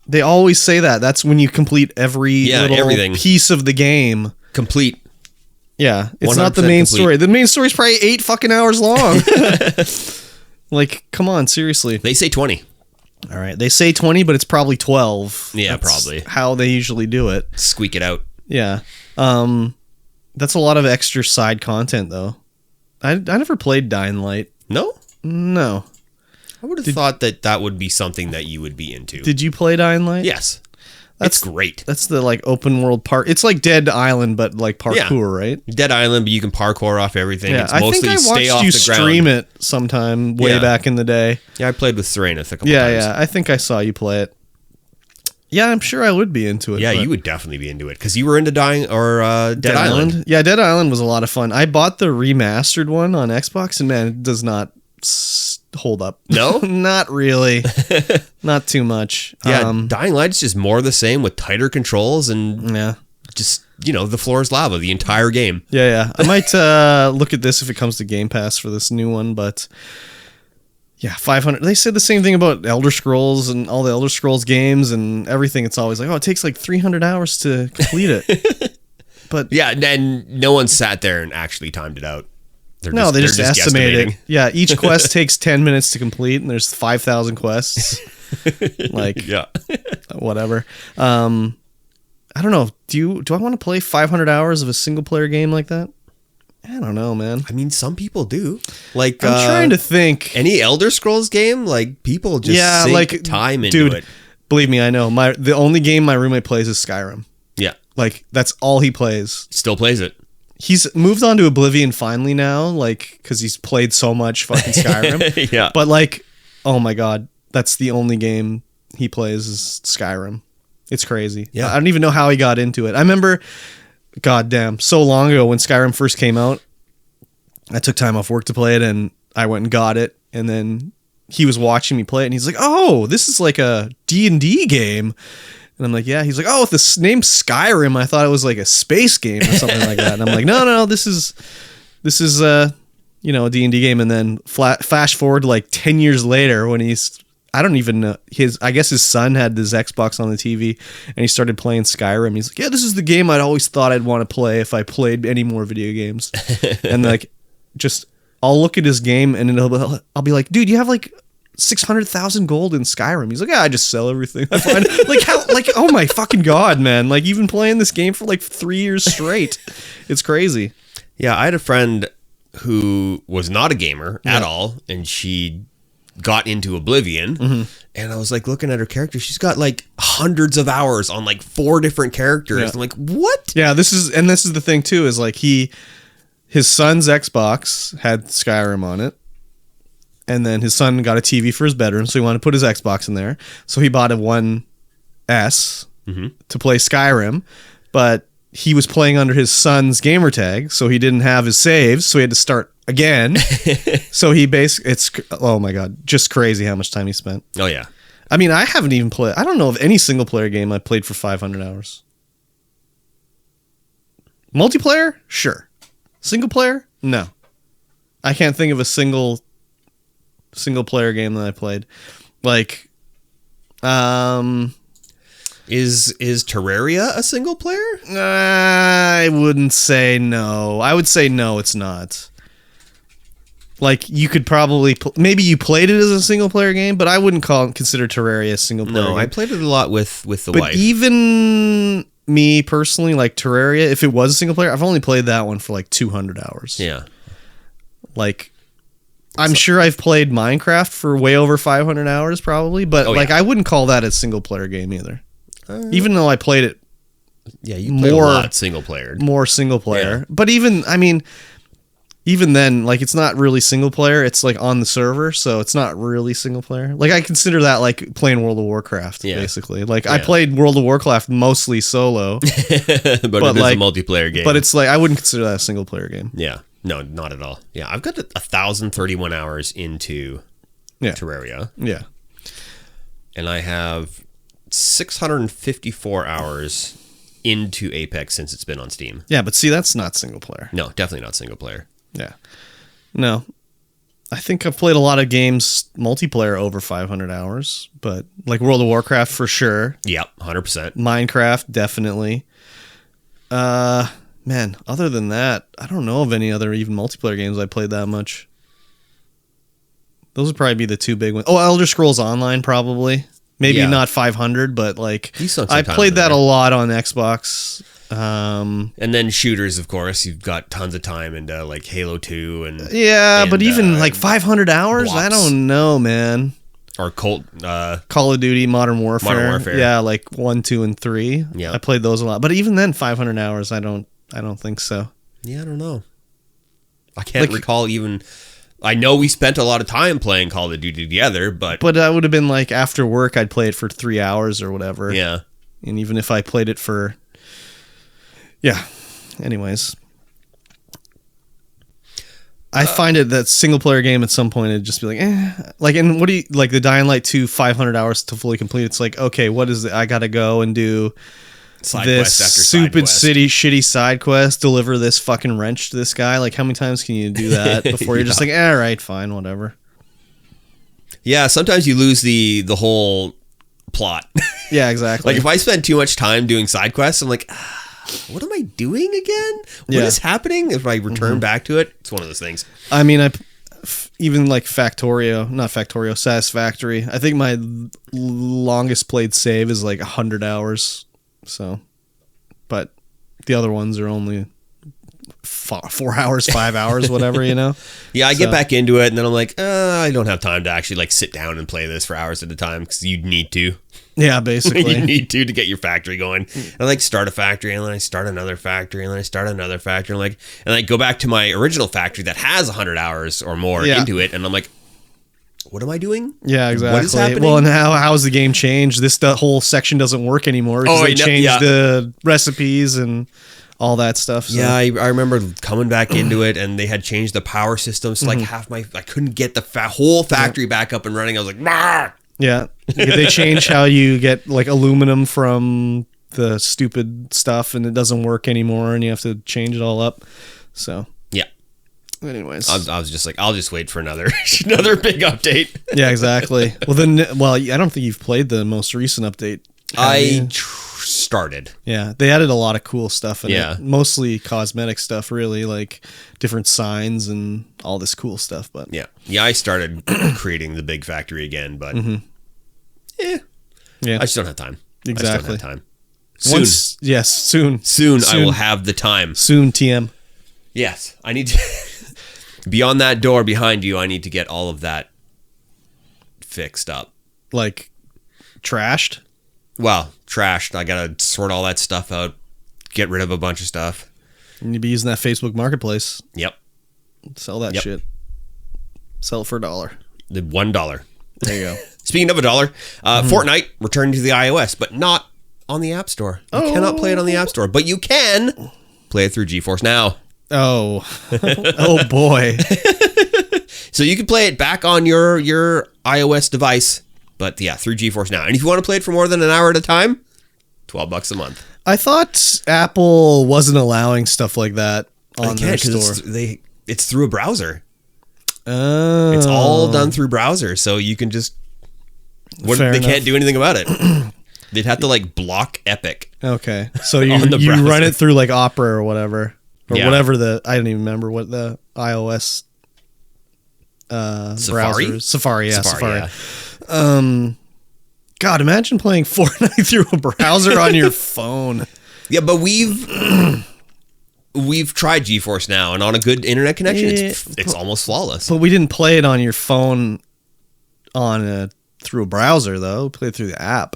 they always say that. That's when you complete every little everything. piece of the game. Complete. Yeah, it's not the 100% main complete. story. The main story is probably 8 fucking hours long. Like, come on, seriously. They say 20. All right, they say 20, but it's probably 12. Yeah, That's probably. how they usually do it. Squeak it out. Yeah. That's a lot of extra side content, though. I never played Dying Light. No? No. I would have thought that would be something that you would be into. Did you play Dying Light? Yes. That's It's great. That's the, like, open world park. It's like Dead Island, but like parkour, Yeah. right? Dead Island, but you can parkour off everything. Yeah, It's I think mostly I stay off watched you the ground. stream it sometime way Yeah. back in the day. Yeah, I played with Serenith a couple Yeah, times. yeah. I think I saw you play it. Yeah, I'm sure I would be into it. Yeah, but- you would definitely be into it because you were into Dead Island. Yeah, Dead Island was a lot of fun. I bought the remastered one on Xbox, and man, it does not hold up. No? Not really. Not too much. Yeah, Dying Light is just more of the same with tighter controls and Yeah. just, the floor is lava the entire game. Yeah. I might look at this if it comes to Game Pass for this new one, but yeah, 500. They said the same thing about Elder Scrolls and all the Elder Scrolls games and everything. It's always like, oh, it takes like 300 hours to complete it. But Yeah, and no one sat there and actually timed it out. they just they're estimate it. guesstimating. Yeah, each quest takes 10 minutes to complete, and there's 5,000 quests. Like, Yeah. whatever. I don't know. Do I want to play 500 hours of a single player game like that? I don't know, man. I mean, some people do. Like, I'm trying to think. any Elder Scrolls game, like, people just sink time into dude, it. Believe me, I know. The only game my roommate plays is Skyrim. Yeah. Like, that's all he plays. Still plays it. He's moved on to Oblivion finally now, like, because he's played so much fucking Skyrim. Yeah. But, like, oh my god, that's the only game he plays is Skyrim. It's crazy. Yeah. I don't even know how he got into it. I remember, goddamn, so long ago when Skyrim first came out, I took time off work to play it, and I went and got it, and then he was watching me play it, and he's like, oh, this is like a D&D game. And I'm like, yeah. He's like, oh, with the name Skyrim, I thought it was like a space game or something like that. And I'm like, no, this is a D&D game. And then flash forward like 10 years later when I don't even know, I guess his son had this Xbox on the TV and he started playing Skyrim. He's like, yeah, this is the game I'd always thought I'd want to play if I played any more video games. And like, I'll look at his game and I'll be like, dude, you have like 600,000 gold in Skyrim. He's like, yeah, I just sell everything I find. Like, how, like, oh my fucking god, man. Like, you've been playing this game for like 3 years straight. It's crazy. Yeah, I had a friend who was not a gamer at all, and she got into Oblivion, and I was like looking at her character. She's got like hundreds of hours on like 4 different characters. Yeah. I'm like, what? Yeah, this is the thing too, is like his son's Xbox had Skyrim on it. And then his son got a TV for his bedroom, so he wanted to put his Xbox in there. So he bought a One S to play Skyrim, but he was playing under his son's gamer tag, so he didn't have his saves, so he had to start again. So it's oh my god, just crazy how much time he spent. Oh yeah. I mean, I haven't even played. I don't know of any single player game I played for 500 hours. Multiplayer, sure. Single player, no. I can't think of a single player game that I played. Like, Is Terraria a single player? I wouldn't say no. I would say no, it's not. Like, you could probably maybe you played it as a single player game, but I wouldn't consider Terraria a single player game. I played it a lot with the but wife. Even me personally, like Terraria, if it was a single player, I've only played that one for like 200 hours. Yeah. Like, I'm sure I've played Minecraft for way over 500 hours probably, but I wouldn't call that a single player game either. Even though I played it you played a lot single player. More single player. Yeah. But even then, like, it's not really single player. It's like on the server, so it's not really single player. Like, I consider that like playing World of Warcraft, basically. Like, I played World of Warcraft mostly solo. but it is a multiplayer game. But it's like, I wouldn't consider that a single player game. Yeah. No, not at all. Yeah, I've got 1,031 hours into Terraria. Yeah. And I have 654 hours into Apex since it's been on Steam. Yeah, but see, that's not single player. No, definitely not single player. Yeah. No. I think I've played a lot of games multiplayer over 500 hours, but like World of Warcraft for sure. Yep, 100%. Minecraft, definitely. Man, other than that, I don't know of any other even multiplayer games I played that much. Those would probably be the two big ones. Oh, Elder Scrolls Online, probably. Maybe not 500, but like I played that a lot on Xbox. And then shooters, of course. You've got tons of time into like Halo 2 and but even like 500 hours, blocks. I don't know, man. Or Call of Duty, Modern Warfare. Yeah, like 1, 2, and 3. Yeah, I played those a lot. But even then, 500 hours, I don't think so. Yeah, I don't know. I can't recall even. I know we spent a lot of time playing Call of Duty together, but that would have been like after work. I'd play it for 3 hours or whatever. Yeah, and even if I played it for, anyways, I find it that single player game at some point it'd just be like, like, and what do you like the Dying Light 2 500 hours to fully complete? It's like, okay, what is it? I gotta go and do this stupid shitty side quest, deliver this fucking wrench to this guy. Like, how many times can you do that before you're just like, all right, fine, whatever. Yeah, sometimes you lose the whole plot. Yeah, exactly. Like, if I spend too much time doing side quests, I'm like, what am I doing again? What is happening? If I return back to it, it's one of those things. I mean, even like Satisfactory. I think my longest played save is like 100 hours. So, but the other ones are only 4 hours, 5 hours, whatever, you know? Yeah, I get back into it, and then I'm like, I don't have time to actually like sit down and play this for hours at a time, because you need to. Yeah, basically. You need to get your factory going. And I like start a factory, and then I start another factory, and then I start another factory, and I go back to my original factory that has 100 hours or more into it, and I'm like, what am I doing? Yeah, exactly. What is happening? Well, and how has the game changed? The whole section doesn't work anymore because they changed the recipes and all that stuff. So. Yeah, I remember coming back into it, and they had changed the power system. So like I couldn't get the whole factory back up and running. I was like, bah! Yeah, they changed how you get like aluminum from the stupid stuff, and it doesn't work anymore, and you have to change it all up. So yeah. Anyways, I was just like, I'll just wait for another big update. Yeah, exactly. Well, I don't think you've played the most recent update. I started. Yeah, they added a lot of cool stuff in it. Mostly cosmetic stuff, really, like different signs and all this cool stuff. But yeah, I started creating the big factory again, but I just don't have time. Exactly. I just don't have time. Soon. Soon. I will have the time. Soon, TM. Yes, I need to. Beyond that door behind you, I need to get all of that fixed up. Like trashed? Well, trashed. I gotta sort all that stuff out, get rid of a bunch of stuff. You need to be using that Facebook Marketplace. Yep. Sell that shit. Sell it for $1. The $1. There you go. Speaking of $1, Fortnite returned to the iOS, but not on the App Store. You cannot play it on the App Store, but you can play it through GeForce Now. Oh. Oh boy. So you can play it back on your iOS device, but through GeForce Now. And if you want to play it for more than an hour at a time, $12 a month. I thought Apple wasn't allowing stuff like that on their store. It's through a browser. Oh. It's all done through browser, so you can just they can't do anything about it. They'd have to like block Epic. Okay. So you run it through like Opera or whatever. Or whatever I don't even remember what the iOS Safari? browsers. Safari, yeah, Safari. Yeah. God, imagine playing Fortnite through a browser on your phone. Yeah, but we've tried GeForce Now, and on a good internet connection, it's almost flawless. But we didn't play it on your phone through a browser, though. We played it through the app.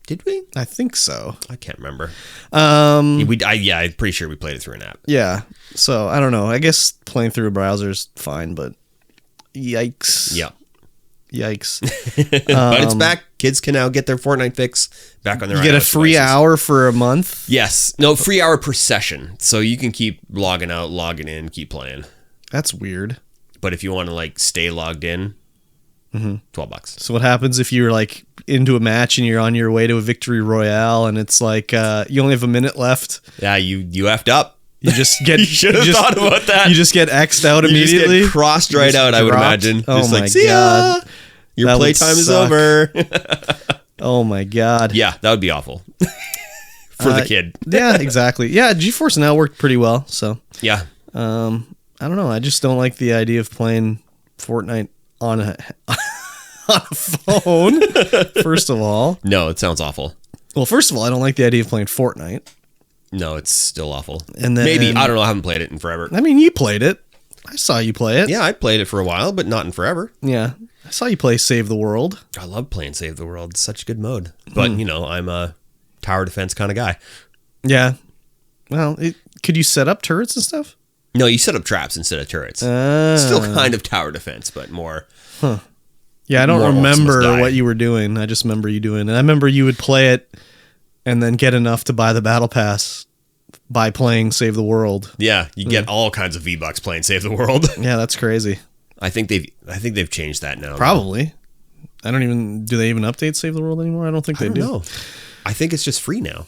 Did we? I think so. I can't remember. I'm pretty sure we played it through an app. Yeah. So, I don't know. I guess playing through a browser is fine, but yikes. Yeah. Yikes. But it's back. Kids can now get their Fortnite fix back on their You get a iOS free devices. hour for a month? Yes. No, free hour per session. So you can keep logging out, logging in, keep playing. That's weird. But if you want to like stay logged in, $12. So what happens if you're like into a match and you're on your way to a victory royale and it's like you only have a minute left? Yeah, you effed up. You just get You should have thought about that. You just get X'd out You immediately. just get crossed right out, I would dropped? imagine. Oh just my like, see God. ya. Your That would playtime is suck. over. Oh my God. Yeah, that would be awful. For the kid. Yeah, exactly. Yeah, GeForce Now worked pretty well. So Yeah. I don't know. I just don't like the idea of playing Fortnite on a phone. First of all. No, it sounds awful. Well, first of all, I don't like the idea of playing Fortnite. No, it's still awful. And then Maybe. I don't know. I haven't played it in forever. I mean, you played it. I saw you play it. Yeah, I played it for a while, but not in forever. Yeah. I saw you play Save the World. I love playing Save the World. It's such a good mode. But, you know, I'm a tower defense kind of guy. Yeah. Well, could you set up turrets and stuff? No, you set up traps instead of turrets. Ah. Still kind of tower defense, but more. Yeah, I don't More must remember die. what you were doing. I just remember you doing it. I remember you would play it and then get enough to buy the battle pass by playing Save the World. Yeah, you get all kinds of V-Bucks playing Save the World. Yeah, that's crazy. I think they've changed that now. Probably. Do they even update Save the World anymore? I don't think they do. No. I think it's just free now.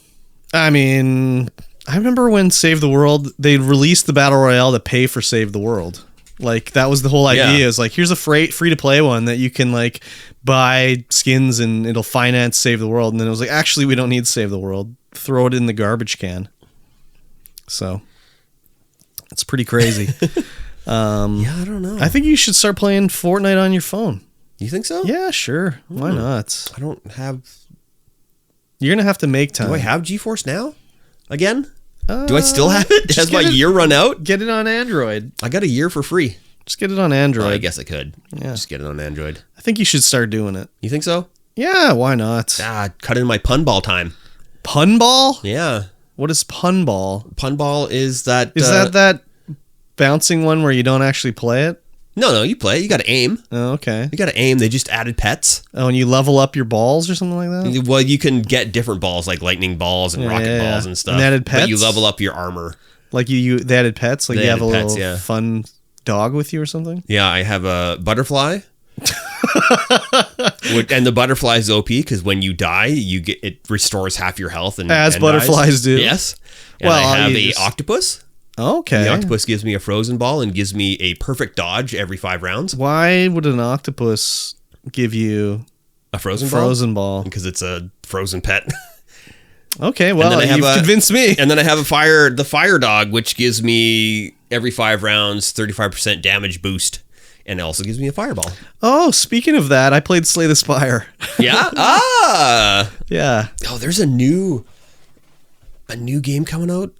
I mean, I remember when Save the World, they released the Battle Royale to pay for Save the World. Like, that was the whole idea. Yeah. Is like, here's a free to play one that you can like buy skins and it'll finance Save the World. And then it was like, actually, we don't need Save the World. Throw it in the garbage can. So it's pretty crazy. Yeah, I don't know. I think you should start playing Fortnite on your phone. You think so? Yeah, sure. Why not? I don't have... You're going to have to make time. Do I have GeForce Now? Again? Do I still have it? Has my year run out? Get it on Android. I got a year for free. Just get it on Android. I guess I could. Yeah. Just get it on Android. I think you should start doing it. You think so? Yeah, why not? Cut in my punball time. Punball? Yeah. What is punball? Punball is that... Is that bouncing one where you don't actually play it? No, you play. You got to aim. Oh, okay. You got to aim. They just added pets. Oh, and you level up your balls or something like that? Well, you can get different balls, like lightning balls and rocket balls and stuff. And they added pets? But you level up your armor. Like they added pets? Like They you have a added pets, little yeah. fun dog with you or something? Yeah, I have a butterfly. And the butterfly is OP because when you die, it restores half your health. As and butterflies dies. do. Yes. And Well, I have you a just- octopus. Okay. The octopus gives me a frozen ball and gives me a perfect dodge every 5 rounds. Why would an octopus give you A frozen ball? Because it's a frozen pet. Okay, well, you've convinced me. And then I have the fire dog, which gives me every 5 rounds 35% damage boost, and it also gives me a fireball. Oh, speaking of that, I played Slay the Spire. Yeah. Yeah. Oh, there's a new game coming out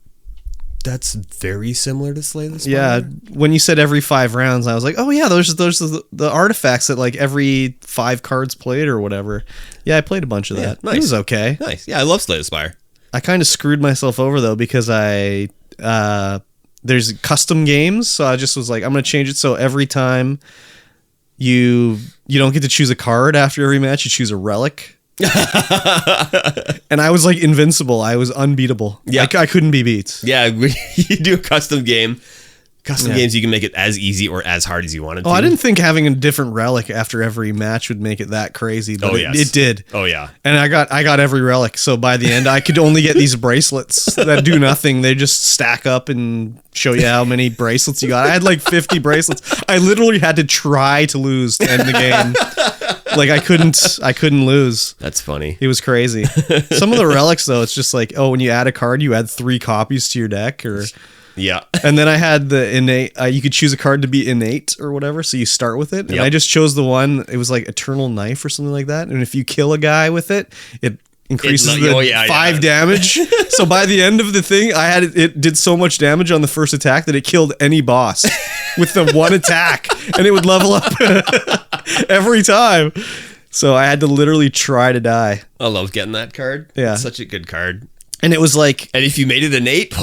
that's very similar to Slay the Spire. Yeah, when you said every 5 rounds, I was like, oh yeah, those are the artifacts that like every 5 cards played or whatever. Yeah, I played a bunch of that. Nice. It was okay. Nice. Yeah, I love Slay the Spire. I kind of screwed myself over though because there's custom games, so I just was like, I'm gonna change it so every time you don't get to choose a card after every match, you choose a relic. And I was like invincible. I was unbeatable. Yeah. I couldn't be beat. Yeah, you do a custom game. Games, you can make it as easy or as hard as you wanted to. Oh, I didn't think having a different relic after every match would make it that crazy, but it did. Oh, yeah. And I got every relic, so by the end I could only get these bracelets that do nothing. They just stack up and show you how many bracelets you got. I had like 50 bracelets. I literally had to try to lose to end the game. Like I couldn't lose. That's funny. It was crazy. Some of the relics though, it's just like, oh, when you add a card, you add 3 copies to your deck, or Yeah. And then I had the innate. You could choose a card to be innate or whatever, so you start with it. And I just chose the one. It was like Eternal Knife or something like that. And if you kill a guy with it, it increases the 5 damage. So by the end of the thing, it did so much damage on the first attack that it killed any boss with the one attack, and it would level up every time. So I had to literally try to die. I love getting that card. Yeah, it's such a good card. And it was like, and if you made it innate,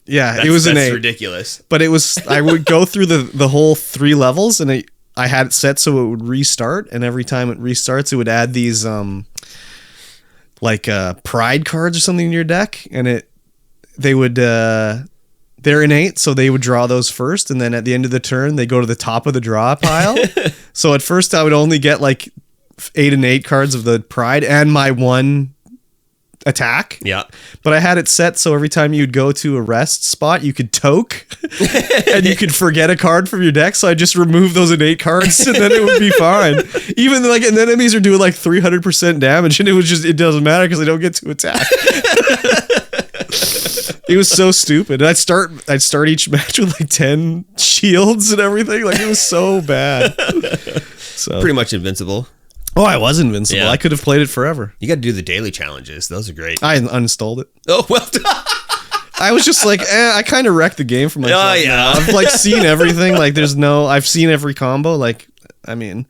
it was innate. That's ridiculous. But it was, I would go through the whole 3 levels, and I had it set so it would restart, and every time it restarts, it would add these pride cards or something in your deck, and they're innate, so they would draw those first, and then at the end of the turn they go to the top of the draw pile. So at first I would only get like 8 innate cards of the pride and my 1 attack. Yeah. But I had it set so every time you'd go to a rest spot, you could toke and you could forget a card from your deck. So I just remove those innate cards and then it would be fine. Even like, and the enemies are doing like 300% damage, and it doesn't matter because they don't get to attack. It was so stupid. And I'd start each match with like 10 shields and everything. Like it was so bad. So pretty much invincible. Oh, I was invincible. Yeah. I could have played it forever. You got to do the daily challenges. Those are great. I uninstalled it. Oh, well. I was just like, I kind of wrecked the game for myself. Oh, yeah. Now. I've like seen everything. Like I've seen every combo. Like, I mean,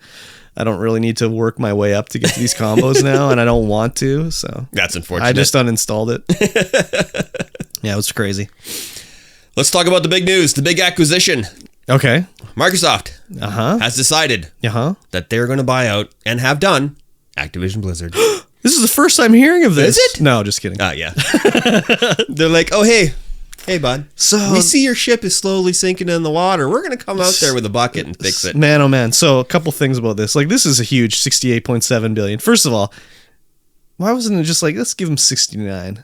I don't really need to work my way up to get to these combos now, and I don't want to. So that's unfortunate. I just uninstalled it. Yeah, it was crazy. Let's talk about the big news, the big acquisition. Okay. Microsoft has decided that they're going to buy out, and have done, Activision Blizzard. This is the first time hearing of this. Is it? No, just kidding. Yeah. They're like, oh, hey, bud. So we see your ship is slowly sinking in the water. We're going to come out there with a bucket and fix it. Man, oh man. So a couple things about this. Like, this is a huge $68.7 billion. First of all, why wasn't it just like, let's give them 69?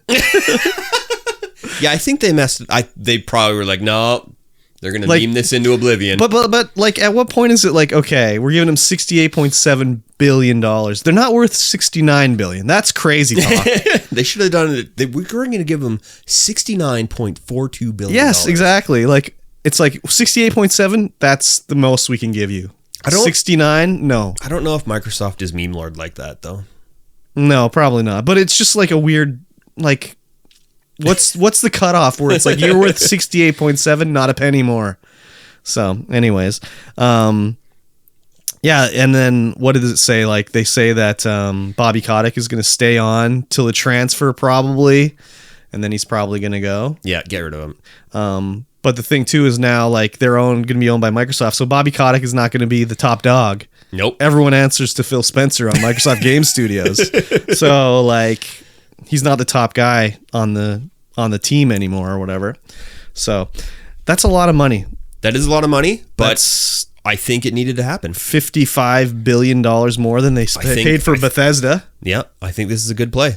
Yeah, I think they messed. They probably were like, no. They're going to meme this into oblivion. But like, at what point is it like, okay, we're giving them $68.7 billion. They're not worth $69 billion. That's crazy talk. They should have done it. We're going to give them $69.42 billion. Yes, exactly. Like, it's like 68.7, that's the most we can give you. 69, no. I don't know if Microsoft is meme lord like that, though. No, probably not. But it's just like a weird, like... What's the cutoff where it's like you're worth 68.7, not a penny more? So, anyways, yeah, and then what does it say? Like they say that Bobby Kotick is going to stay on till the transfer probably, and then he's probably going to go. Yeah, get rid of him. But the thing too is now like they're going to be owned by Microsoft, so Bobby Kotick is not going to be the top dog. Nope. Everyone answers to Phil Spencer on Microsoft Game Studios, so like he's not the top guy on the team anymore or whatever. So that's a lot of money. That is a lot of money, but I think it needed to happen. $55 billion more than they paid for Bethesda. Yeah, I think this is a good play.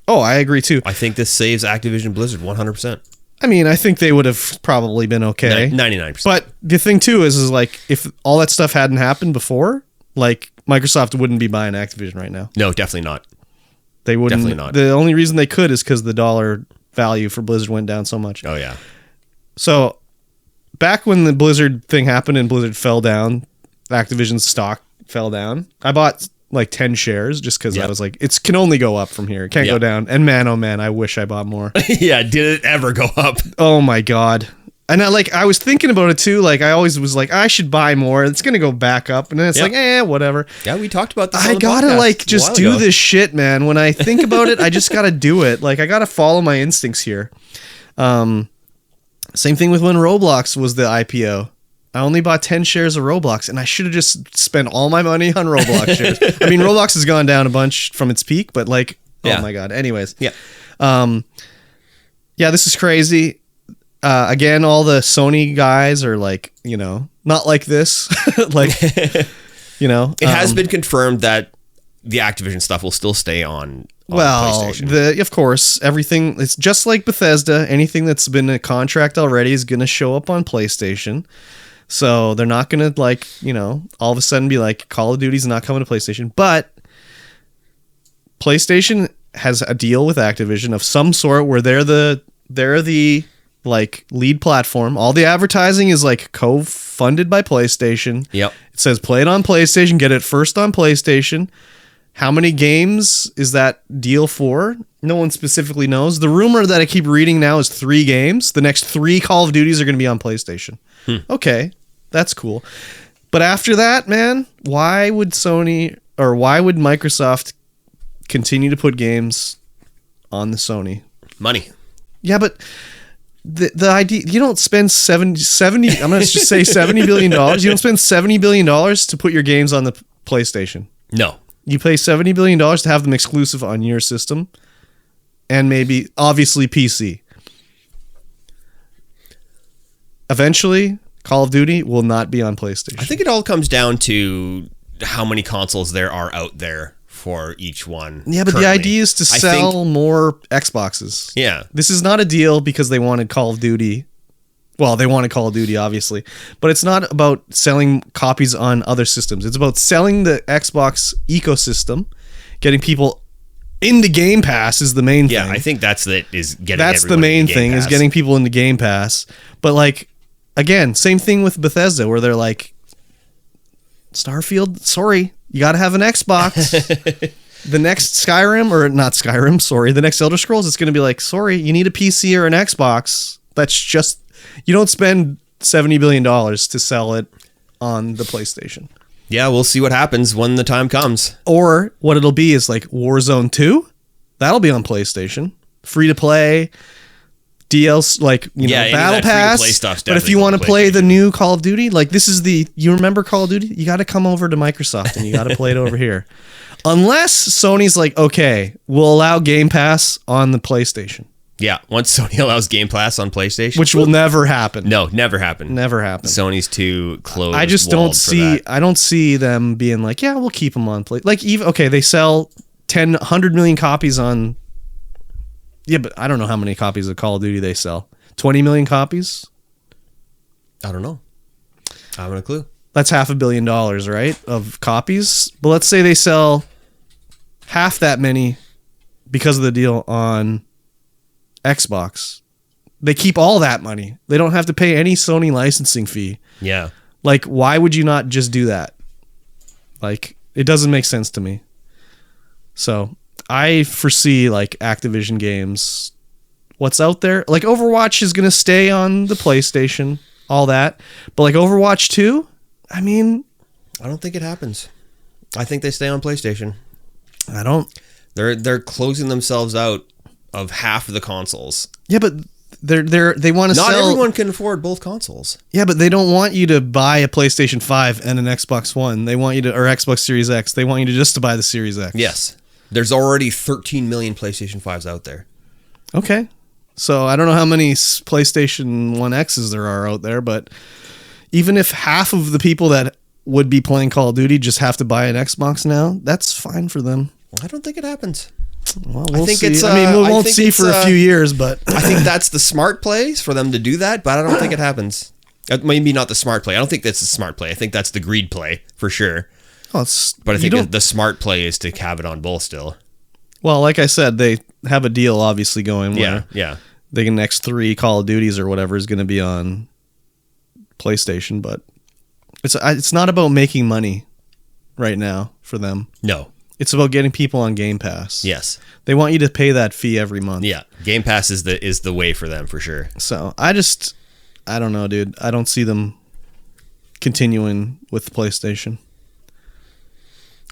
Oh, I agree too. I think this saves Activision Blizzard 100%. I mean, I think they would have probably been okay. 99%. But the thing too is like if all that stuff hadn't happened before, like Microsoft wouldn't be buying Activision right now. No, definitely not. They wouldn't. Definitely not. The only reason they could is because the dollar value for Blizzard went down so much. Oh yeah. So back when the Blizzard thing happened and Blizzard fell down, Activision's stock fell down. I bought like 10 shares just because I was like, it can only go up from here. It can't go down. And man, oh man, I wish I bought more. Yeah, did it ever go up? Oh my God. And I was thinking about it too. Like I always was like, I should buy more. It's going to go back up. And then it's like, whatever. Yeah, we talked about this. I gotta like just do this shit, man. When I think about it, I just gotta do it. Like I gotta follow my instincts here. Same thing with when Roblox was the IPO. I only bought 10 shares of Roblox, and I should have just spent all my money on Roblox shares. I mean, Roblox has gone down a bunch from its peak, but like, oh my God. Anyways. Yeah. Yeah, this is crazy. Again, all the Sony guys are like, not like this. Like, it has been confirmed that the Activision stuff will still stay on PlayStation. Of course, everything, it's just like Bethesda. Anything that's been a contract already is going to show up on PlayStation. So they're not going to like, all of a sudden be like Call of Duty's not coming to PlayStation, but PlayStation has a deal with Activision of some sort where they're the like lead platform. All the advertising is like co-funded by PlayStation. Yep. It says play it on PlayStation, get it first on PlayStation. How many games is that deal for? No one specifically knows. The rumor that I keep reading now is 3 games. The next 3 Call of Duties are going to be on PlayStation. Okay, that's cool. But after that, man, why would Microsoft continue to put games on the Sony? Money. Yeah, but the idea, you don't spend 70 I'm going to just say $70 billion. You don't spend $70 billion to put your games on the PlayStation. No. You pay $70 billion to have them exclusive on your system and maybe, obviously, PC. Eventually, Call of Duty will not be on PlayStation. I think it all comes down to how many consoles there are out there for each one. Yeah, but currently. the idea is to sell more Xboxes. Yeah. This is not a deal because they wanted Call of Duty. Well, they wanted Call of Duty, obviously. But it's not about selling copies on other systems. It's about selling the Xbox ecosystem, getting people into Game Pass is the main thing. Yeah, I think that's the main thing, is getting people into Game Pass. But like, again, same thing with Bethesda, where they're like, Starfield, sorry, you got to have an Xbox. The next the next Elder Scrolls, it's going to be like, sorry, you need a PC or an Xbox. That's just, you don't spend $70 billion to sell it on the PlayStation. Yeah, we'll see what happens when the time comes. Or what it'll be is like Warzone 2. That'll be on PlayStation. Free to play. DLC, like, Battle Pass. But if you want to play the new Call of Duty, like you remember Call of Duty? You got to come over to Microsoft and you got to play it over here. Unless Sony's like, okay, we'll allow Game Pass on the PlayStation. Yeah, once Sony allows Game Pass on PlayStation. Which will never happen. No, never happen. Never happen. Sony's too close. I just don't see them being like, yeah, we'll keep them on play. Like, even, okay, they sell 100 million copies on. Yeah, but I don't know how many copies of Call of Duty they sell. 20 million copies? I don't know. I haven't a clue. That's $500 million, right? Of copies. But let's say they sell half that many because of the deal on Xbox. They keep all that money. They don't have to pay any Sony licensing fee. Yeah. Like, why would you not just do that? Like, it doesn't make sense to me. So I foresee like Activision games, what's out there. Like Overwatch is going to stay on the PlayStation, all that. But like Overwatch 2, I mean, I don't think it happens. I think they stay on PlayStation. I don't. They're closing themselves out of half of the consoles. Yeah, but they want to sell. Not everyone can afford both consoles. Yeah, but they don't want you to buy a PlayStation 5 and an Xbox One. They want you to, or Xbox Series X. They want you to just to buy the Series X. Yes. There's already 13 million PlayStation 5s out there. Okay. So I don't know how many PlayStation 1 X's there are out there, but even if half of the people that would be playing Call of Duty just have to buy an Xbox now, that's fine for them. I don't think it happens. Well, we'll see. We won't see for a few years, but I think that's the smart play for them to do that, but I don't think it happens. Maybe not the smart play. I don't think that's the smart play. I think that's the greed play for sure. But I think the smart play is to have it on both still. Well, like I said, they have a deal obviously going where the next 3 Call of Duties or whatever is going to be on PlayStation, but it's not about making money right now for them. No. It's about getting people on Game Pass. Yes. They want you to pay that fee every month. Yeah. Game Pass is the way for them for sure. So I don't know, dude. I don't see them continuing with PlayStation.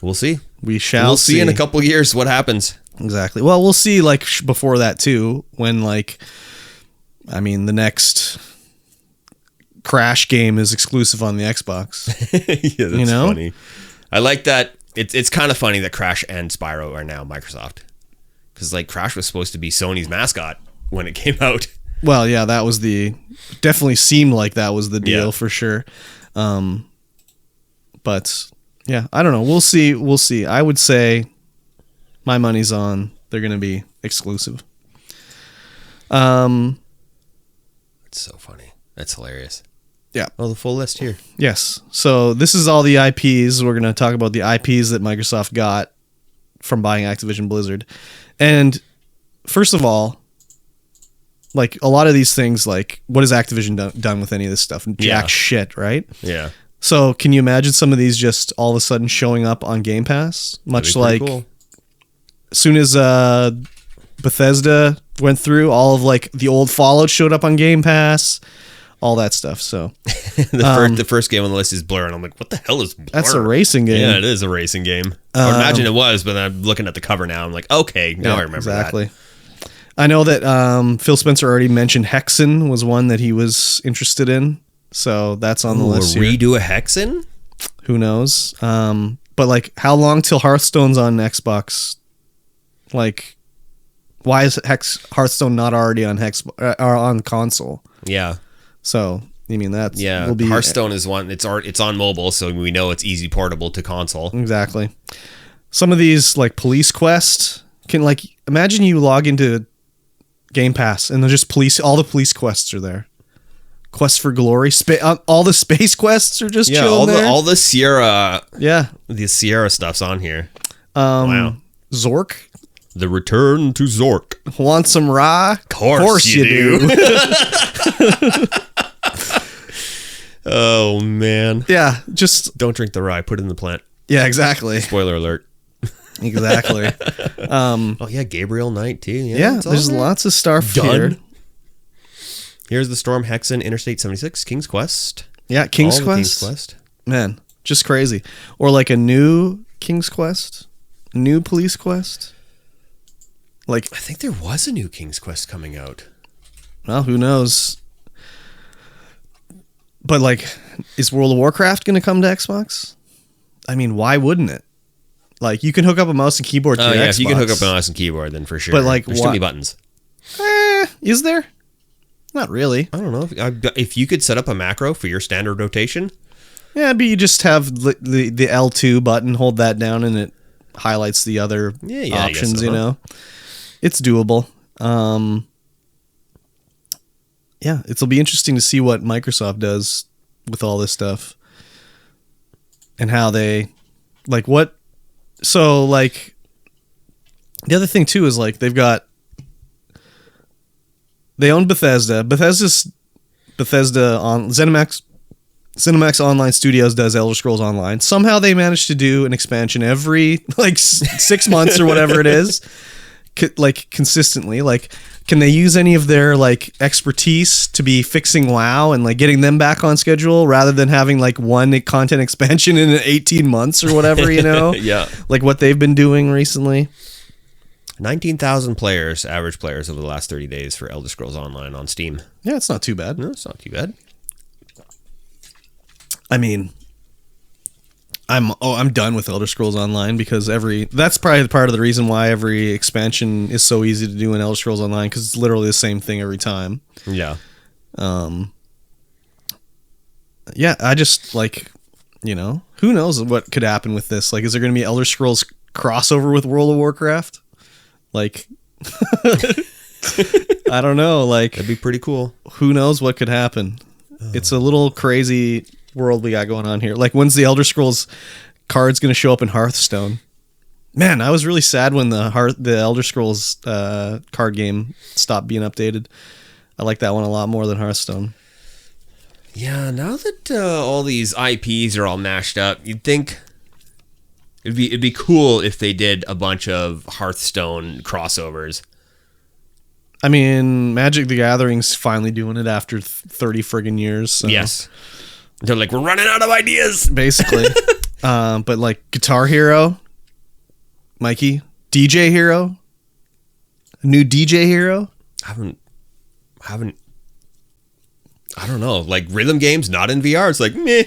We'll see. We'll see in a couple of years what happens. Exactly. Well, we'll see like before that too, when the next Crash game is exclusive on the Xbox. Yeah, that's funny. I like that. It's kind of funny that Crash and Spyro are now Microsoft. Because like Crash was supposed to be Sony's mascot when it came out. Well, yeah, that was definitely seemed like that was the deal for sure. But yeah, I don't know. We'll see. I would say my money's on they're going to be exclusive. It's so funny. That's hilarious. Yeah. Oh, the full list here. Yes. So this is all the IPs. We're going to talk about the IPs that Microsoft got from buying Activision Blizzard. And first of all, like a lot of these things, like what has Activision done with any of this stuff? Jack shit, right? Yeah. So can you imagine some of these just all of a sudden showing up on Game Pass? Much like as soon as Bethesda went through, all of like the old Fallout showed up on Game Pass, all that stuff. So the first game on the list is Blur, and I'm like, what the hell is Blur? That's a racing game. Yeah, it is a racing game. I would imagine it was, but I'm looking at the cover now. I'm like, okay, now I remember exactly. That. I know that Phil Spencer already mentioned Hexen was one that he was interested in. So that's on the list here. Redo a Hexen? Who knows? But like, how long till Hearthstone's on Xbox? Like, why is Hearthstone not already on or on console? Yeah. So I mean that's will be Hearthstone is one. It's on mobile, so we know it's easy portable to console. Exactly. Some of these like Police Quest can like imagine you log into Game Pass and they're just all the police quests are there. Quest for Glory, all the space quests are just chilling there. all the Sierra, the Sierra stuff's on here. Wow, Zork, the Return to Zork. Want some Ra? Course you do. Oh man, yeah, just don't drink the rye. Put it in the plant. Yeah, exactly. Spoiler alert. Exactly. Oh yeah, Gabriel Knight too. Yeah, there's lots of stuff here. Here's the Storm, Hexen, Interstate 76, King's Quest. Yeah, King's Quest. Man, just crazy. Or like a new King's Quest, a new Police Quest. Like I think there was a new King's Quest coming out. Well, who knows? But like, is World of Warcraft going to come to Xbox? I mean, why wouldn't it? Like, you can hook up a mouse and keyboard to your Xbox. If you can hook up a mouse and keyboard, then for sure. But like, there's too many buttons. Is there? Not really. I don't know. If you could set up a macro for your standard rotation. Yeah, but you just have the L2 button, hold that down, and it highlights the other options, you know? It's doable. Yeah, it'll be interesting to see what Microsoft does with all this stuff. And how they... Like, what... So, like... The other thing, too, is, like, they've got... They own Bethesda. Bethesda on ZeniMax Online Studios does Elder Scrolls Online. Somehow they managed to do an expansion every like 6 months or whatever it is, like consistently. Like, can they use any of their like expertise to be fixing WoW and like getting them back on schedule rather than having like one content expansion in 18 months or whatever, you know? Yeah, like what they've been doing recently. 19,000 average players over the last 30 days for Elder Scrolls Online on Steam. Yeah, it's not too bad. No, it's not too bad. I mean, I'm done with Elder Scrolls Online because that's probably part of the reason why every expansion is so easy to do in Elder Scrolls Online because it's literally the same thing every time. Yeah. Yeah, I just like, you know, who knows what could happen with this? Like, is there going to be Elder Scrolls crossover with World of Warcraft? Like, I don't know. Like, that'd be pretty cool. Who knows what could happen? It's a little crazy world we got going on here. Like, when's the Elder Scrolls cards going to show up in Hearthstone? Man, I was really sad when the Elder Scrolls card game stopped being updated. I like that one a lot more than Hearthstone. Yeah, now that all these IPs are all mashed up, you'd think it'd be cool if they did a bunch of Hearthstone crossovers. I mean, Magic the Gathering's finally doing it after 30 friggin' years. So. Yes. They're like, we're running out of ideas. Basically. But like Guitar Hero, Mikey, DJ Hero, a new DJ Hero. I don't know. Like rhythm games, not in VR. It's like, meh.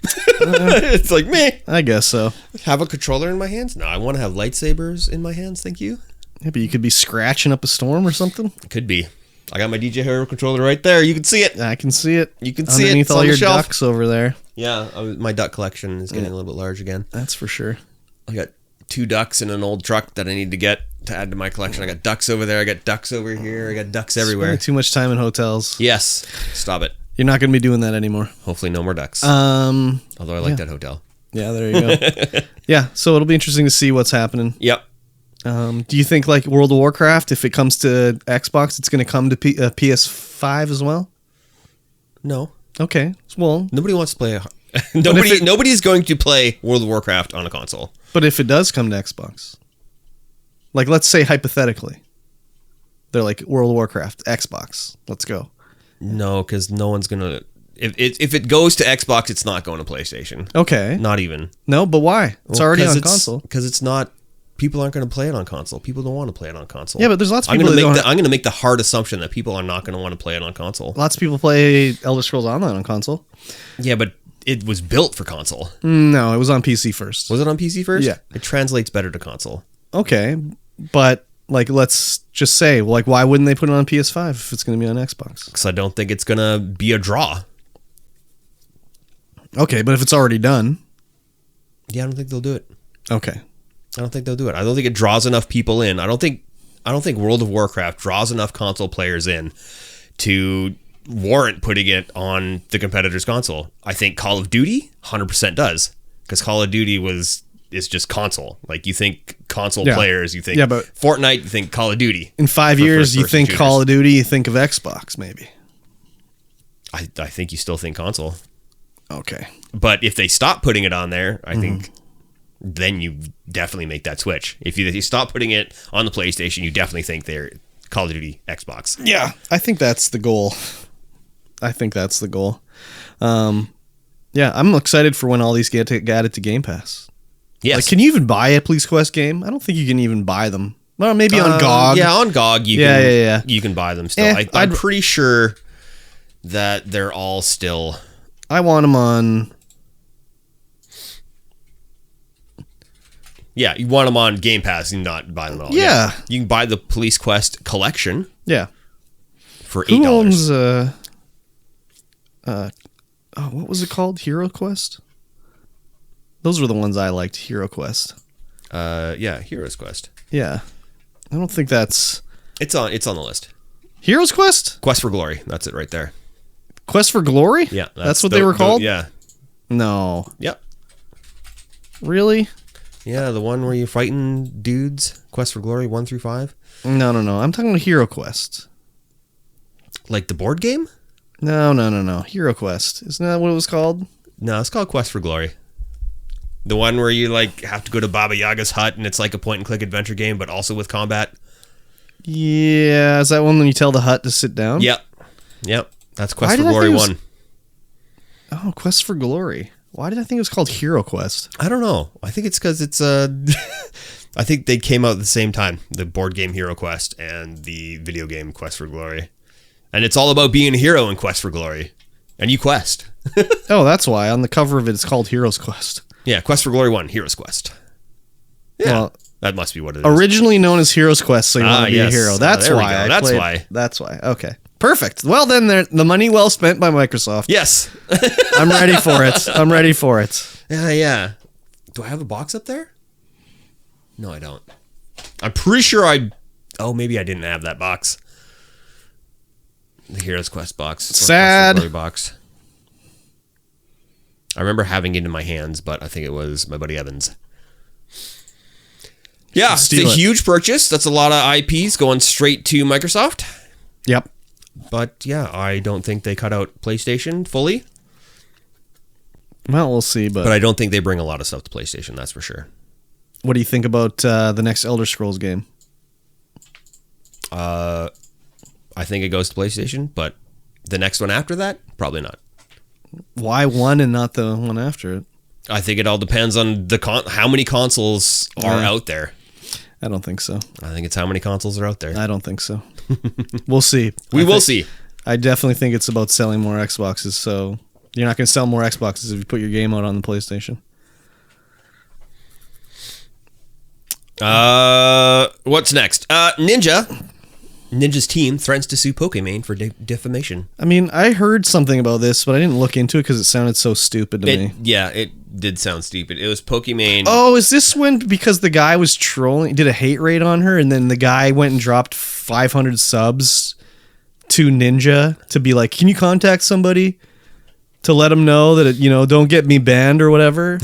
It's like, meh. I guess so. Have a controller in my hands? No, I want to have lightsabers in my hands. Thank you. Yeah, but you could be scratching up a storm or something. It could be. I got my DJ Hero controller right there. You can see it. I can see it. You can see it. Underneath It's all on your the shelf. ducks over there. Yeah, my duck collection is getting a little bit large again. That's for sure. I got 2 ducks in an old truck that I need to get to add to my collection. I got ducks over there. I got ducks over here. I got ducks everywhere. Spending too much time in hotels. Yes. Stop it. You're not going to be doing that anymore. Hopefully no more ducks. Although I like that hotel. Yeah, there you go. Yeah, so it'll be interesting to see what's happening. Yep. Do you think like World of Warcraft, if it comes to Xbox, it's going to come to PS5 as well? No. Okay. Well, nobody wants to play. Nobody's going to play World of Warcraft on a console. But if it does come to Xbox, like let's say hypothetically, they're like World of Warcraft, Xbox, let's go. No, because no one's gonna. If it goes to Xbox, it's not going to PlayStation. Okay. Not even. No, but why? It's already on console. Because it's not. People aren't going to play it on console. People don't want to play it on console. Yeah, but there's lots of people. I'm going to make the hard assumption that people are not going to want to play it on console. Lots of people play Elder Scrolls Online on console. Yeah, but it was built for console. No, it was on PC first. Was it on PC first? Yeah. It translates better to console. Okay, but like let's just say, like, why wouldn't they put it on PS5 if it's going to be on Xbox? Because I don't think it's going to be a draw. Okay, but if it's already done, yeah, I don't think they'll do it. Okay. I don't think they'll do it. I don't think it draws enough people in. I don't think World of Warcraft draws enough console players in to warrant putting it on the competitor's console. I think Call of Duty 100% does, because Call of Duty is just console. Like, you think console players, you think but Fortnite, you think Call of Duty. In 5 years, you think shooters. Call of Duty, you think of Xbox, maybe. I think you still think console. Okay. But if they stop putting it on there, I think then you definitely make that switch. If you stop putting it on the PlayStation, you definitely think they're Call of Duty Xbox. Yeah, I think that's the goal. Yeah, I'm excited for when all these get added to Game Pass. Yes. Like, can you even buy a Police Quest game? I don't think you can even buy them. Well, maybe on GOG. Yeah, on GOG you can buy them still. I'm pretty sure that they're all still... I want them on... Yeah, you want them on Game Pass and not buy them all. Yeah. You can buy the Police Quest collection. Yeah. For $8. Who owns what was it called? Hero Quest? Those were the ones I liked, Hero Quest. Yeah, Heroes Quest. Yeah. I don't think that's... It's on the list. Heroes Quest? Quest for Glory. That's it right there. Quest for Glory? Yeah. That's what they were called? Yeah. No. Yep. Really? Yeah, the one where you're fighting dudes. Quest for Glory 1 through 5. No. I'm talking about Hero Quest. Like the board game? No. Hero Quest. Isn't that what it was called? No, it's called Quest for Glory. The one where you like have to go to Baba Yaga's hut and it's like a point and click adventure game, but also with combat. Yeah, is that one when you tell the hut to sit down? Yep. That's Quest for Glory 1. Oh, Quest for Glory. Why did I think it was called Hero Quest? I don't know. I think it's because it's I think they came out at the same time, the board game Hero Quest and the video game Quest for Glory. And it's all about being a hero in Quest for Glory. And you quest. Oh, that's why. On the cover of it, it's called Heroes Quest. Yeah, Quest for Glory 1, Heroes Quest. Yeah, well, that must be what it is. Originally known as Heroes Quest, so you want to be a hero. That's why. That's why. Okay. Perfect. Well, then, the money well spent by Microsoft. Yes. I'm ready for it. Yeah. Do I have a box up there? No, I don't. I'm pretty sure maybe I didn't have that box. The Heroes Quest box. Sad. Quest box. I remember having it in my hands, but I think it was my buddy Evan's. Yeah, it's a huge purchase. That's a lot of IPs going straight to Microsoft. Yep. But yeah, I don't think they cut out PlayStation fully. Well, we'll see. But I don't think they bring a lot of stuff to PlayStation, that's for sure. What do you think about the next Elder Scrolls game? I think it goes to PlayStation, but the next one after that, probably not. Why one and not the one after it? I think it all depends on how many consoles are out there. I don't think so. I think it's how many consoles are out there. I don't think so. We'll see. We will see. I definitely think it's about selling more Xboxes, so you're not going to sell more Xboxes if you put your game out on the PlayStation. What's next? Ninja's team threatens to sue Pokimane for defamation. I mean, I heard something about this, but I didn't look into it because it sounded so stupid to me. Yeah, it did sound stupid. It was Pokimane. Oh, is this when, because the guy was trolling, did a hate raid on her, and then the guy went and dropped 500 subs to Ninja to be like, can you contact somebody to let him know that, it, don't get me banned or whatever.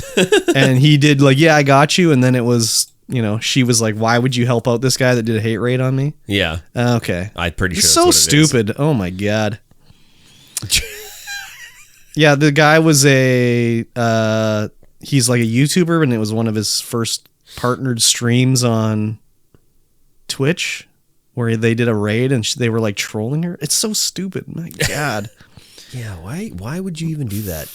And he did like, yeah, I got you. And then it was, she was like, why would you help out this guy that did a hate raid on me? Yeah. Okay. I'm pretty sure it's that's so what it stupid. Is. Oh my God. Yeah. The guy was he's like a YouTuber, and it was one of his first partnered streams on Twitch where they did a raid and they were like trolling her. It's so stupid. My God. Yeah, why would you even do that?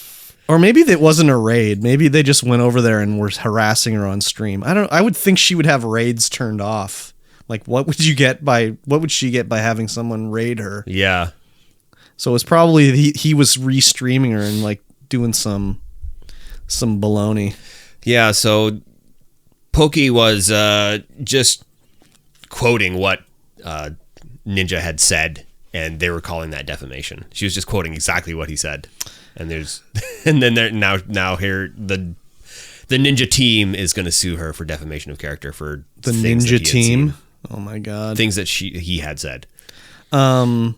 Or maybe it wasn't a raid. Maybe they just went over there and were harassing her on stream. I would think she would have raids turned off. Like what would she get by having someone raid her? Yeah. So it's probably he was restreaming her and like doing some baloney. Yeah, so Pokey was just quoting what Ninja had said, and they were calling that defamation. She was just quoting exactly what he said. And now here the Ninja team is going to sue her for defamation of character for the Ninja team. Oh my God. Things that he had said. Oh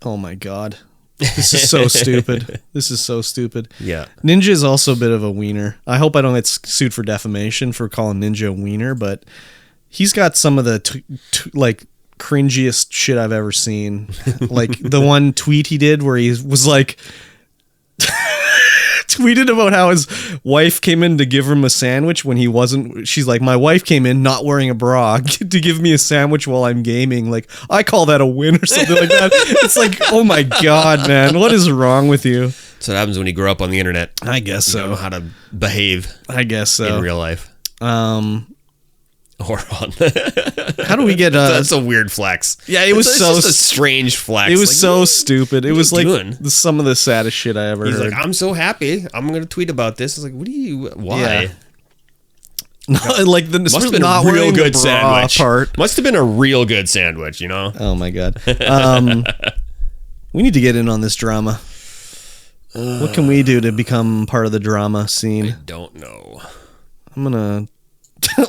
my God. This is so stupid. This is so stupid. Yeah. Ninja is also a bit of a wiener. I hope I don't get sued for defamation for calling Ninja a wiener, but he's got some of the like cringiest shit I've ever seen. Like the one tweet he did where he was like tweeted about how his wife came in to give him a sandwich when he wasn't. She's like, my wife came in not wearing a bra to give me a sandwich while I'm gaming. Like, I call that a win or something like that. It's like, oh my God, man, what is wrong with you? So what happens when you grow up on the internet. I guess so. You don't know how to behave. I guess so. In real life. Or on. How do we get that's a weird flex. Yeah, it was just a strange flex. It was like, so stupid. It was like doing? some of the saddest shit I ever heard. He's like, I'm so happy. I'm going to tweet about this. It's like, why? Yeah. Like the must have been a real good sandwich. Part. Must have been a real good sandwich, Oh my God. We need to get in on this drama. What can we do to become part of the drama scene? I don't know. I'm gonna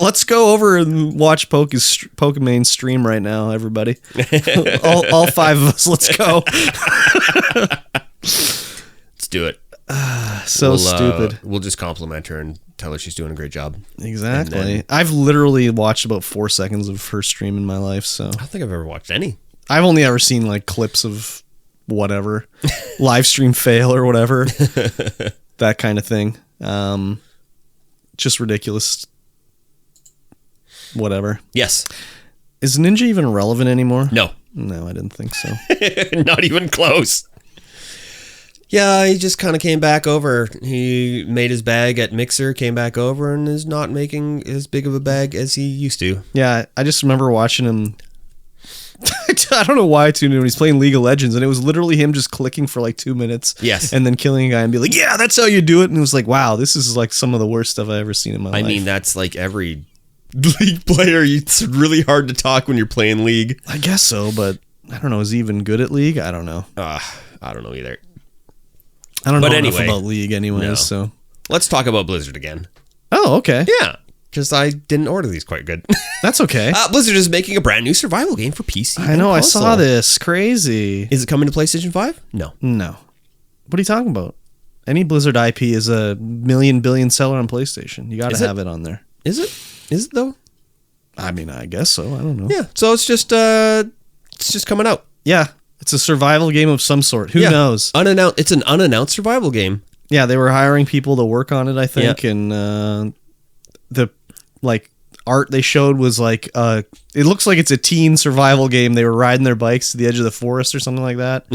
let's go over and watch Pokemon stream right now, everybody. all five of us. Let's go. Let's do it. So stupid. We'll just compliment her and tell her she's doing a great job. Exactly. I've literally watched about 4 seconds of her stream in my life. So I don't think I've ever watched any. I've only ever seen like clips of whatever live stream fail or whatever, that kind of thing. Just ridiculous. Whatever. Yes. Is Ninja even relevant anymore? No, I didn't think so. Not even close. Yeah, he just kind of came back over. He made his bag at Mixer, came back over, and is not making as big of a bag as he used to. Yeah, I just remember watching him. I don't know why I tuned in when he's playing League of Legends, and it was literally him just clicking for like 2 minutes. Yes. And then killing a guy and be like, yeah, that's how you do it. And it was like, wow, this is like some of the worst stuff I've ever seen in my life. I mean, that's like every League player. It's really hard to talk when you're playing League. I guess so, but I don't know. Is he even good at League? I don't know. I don't know either. I don't know enough about League anyways, no. So. Let's talk about Blizzard again. Oh, okay. Yeah, because I didn't order these quite good. That's okay. Blizzard is making a brand new survival game for PC. I know, console. I saw this. Crazy. Is it coming to PlayStation 5? No. What are you talking about? Any Blizzard IP is a billion seller on PlayStation. You got to have it on there. Is it? Is it though? I mean, I guess so. I don't know. Yeah. So it's just coming out. Yeah. It's a survival game of some sort. Who knows? It's an unannounced survival game. Yeah, they were hiring people to work on it, I think, and the like art they showed was like it looks like it's a teen survival game. They were riding their bikes to the edge of the forest or something like that,